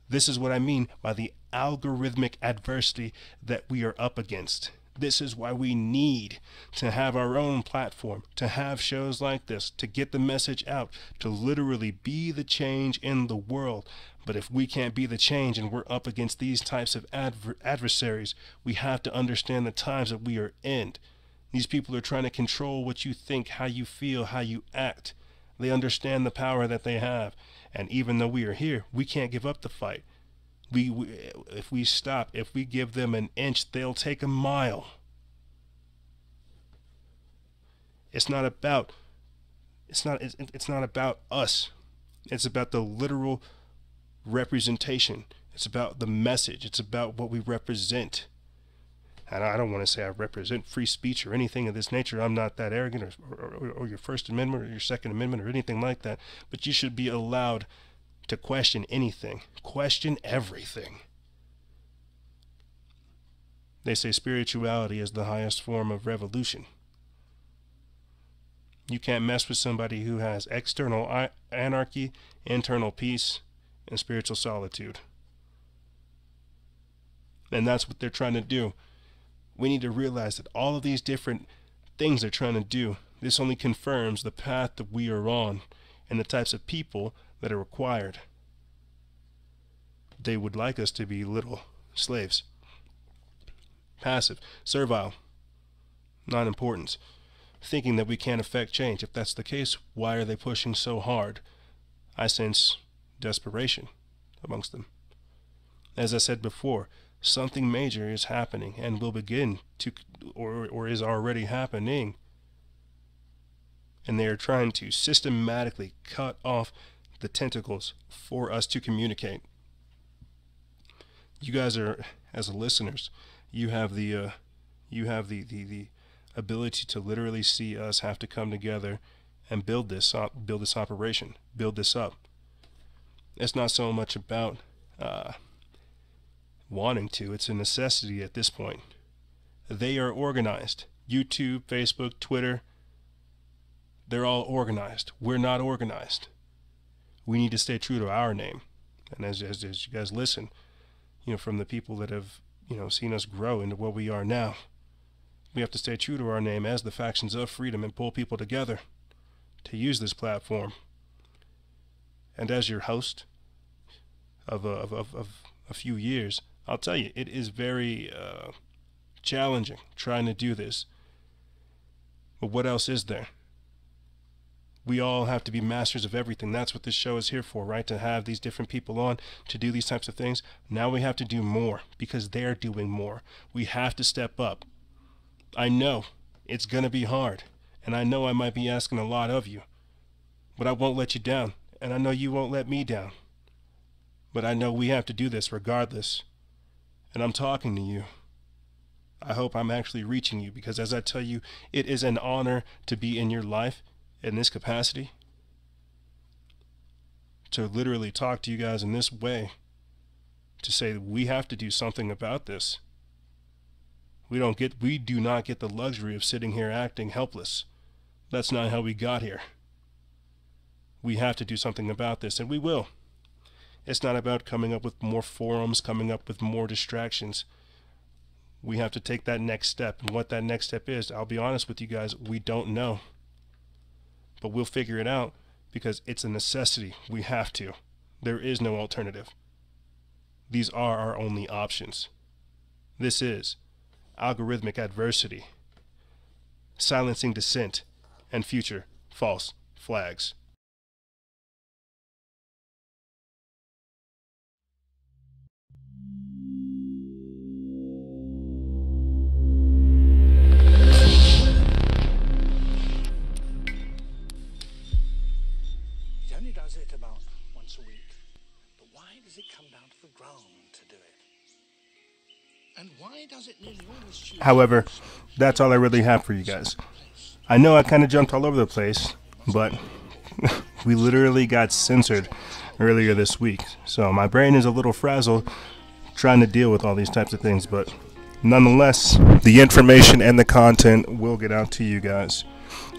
This is what I mean by the algorithmic adversity that we are up against. This is why we need to have our own platform, to have shows like this, to get the message out, to literally be the change in the world. But if we can't be the change and we're up against these types of adversaries, we have to understand the times that we are in. These people are trying to control what you think, how you feel, how you act. They understand the power that they have. And even though we are here, we can't give up the fight. If we stop, if we give them an inch, they'll take a mile. It's not about us. It's about the literal representation. It's about the message. It's about what we represent. And I don't want to say I represent free speech or anything of this nature. I'm not that arrogant or your First Amendment or your Second Amendment or anything like that. But you should be allowed to question anything. Question everything. They say spirituality is the highest form of revolution. You can't mess with somebody who has external anarchy, internal peace, and spiritual solitude. And that's what they're trying to do. We need to realize that all of these different things they're trying to do, this only confirms the path that we are on and the types of people that are required. they would like us to be little slaves. Passive, servile, non-importance, thinking that we can't affect change. If that's the case, why are they pushing so hard? I sense desperation amongst them. As I said before, something major is happening and will begin to, or is already happening. And they are trying to systematically cut off the tentacles for us to communicate. You guys are, as listeners, you have the ability to literally see us have to come together and build this operation, build this up. It's not so much about wanting to, it's a necessity at this point. They are organized. YouTube, Facebook, Twitter, they're all organized. We're not organized. We need to stay true to our name. And as you guys listen, from the people that have, seen us grow into what we are now, we have to stay true to our name as the factions of freedom and pull people together to use this platform. And as your host of a few years, I'll tell you, it is very challenging trying to do this. But what else is there? We all have to be masters of everything. That's what this show is here for, right? To have these different people on, to do these types of things. Now we have to do more because they're doing more. We have to step up. I know it's going to be hard, and I know I might be asking a lot of you, but I won't let you down, and I know you won't let me down. But I know we have to do this regardless, and I'm talking to you. I hope I'm actually reaching you, because as I tell you, it is an honor to be in your life in this capacity, to literally talk to you guys in this way, to say that we have to do something about this. We do not get the luxury of sitting here acting helpless. That's not how we got here. We have to do something about this, and we will. It's not about coming up with more forums, coming up with more distractions. We have to take that next step, and what that next step is, I'll be honest with you guys, we don't know. But we'll figure it out because it's a necessity. We have to. There is no alternative. These are our only options. This is algorithmic adversity, silencing dissent, and future false flags. He only does it about once a week. But why does it come down to the ground to do it? And why does it nearly always choose? However, that's all I really have for you guys. I know I kind of jumped all over the place, but we literally got censored earlier this week. So my brain is a little frazzled trying to deal with all these types of things, but nonetheless, the information and the content will get out to you guys.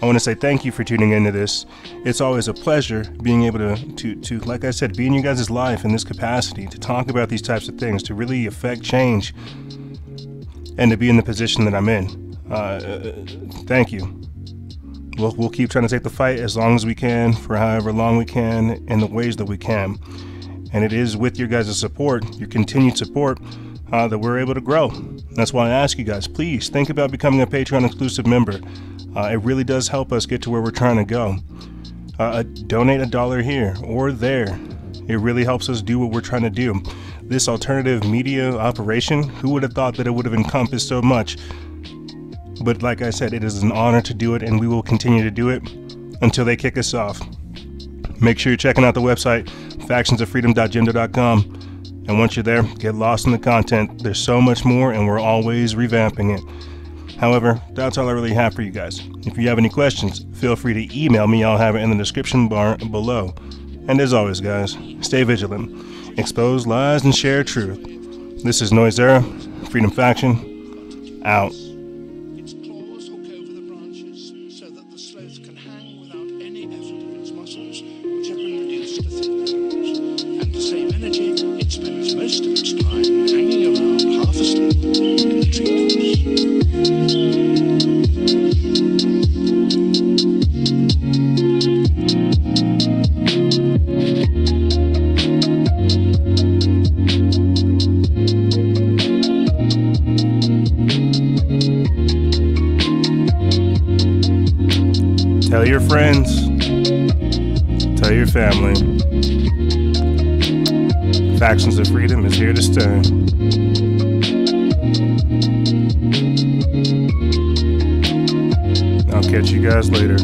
I want to say thank you for tuning into this. It's always a pleasure being able to like I said, be in you guys' life in this capacity, to talk about these types of things, to really affect change, and to be in the position that I'm in. Thank you. We'll keep trying to take the fight as long as we can, for however long we can, in the ways that we can. And it is with your guys' support, your continued support, that we're able to grow. That's why I ask you guys, please think about becoming a Patreon exclusive member. It really does help us get to where we're trying to go. Donate $1 here or there. It really helps us do what we're trying to do. This alternative media operation, who would have thought that it would have encompassed so much? But like I said, it is an honor to do it, and we will continue to do it until they kick us off. Make sure you're checking out the website, factionsoffreedom.jimdo.com. And once you're there, get lost in the content. There's so much more, and we're always revamping it. However, that's all I really have for you guys. If you have any questions, feel free to email me. I'll have it in the description bar below. And as always, guys, stay vigilant, expose lies, and share truth. This is Noisera, Freedom Faction, out. Its claws hook over the branches so that the sloth can hang without any effort of its muscles, which have been reduced to thin bones. And to save energy, it spends most of its time hanging around half asleep in the treetops. family. Factions of freedom is here to stay. I'll catch you guys later.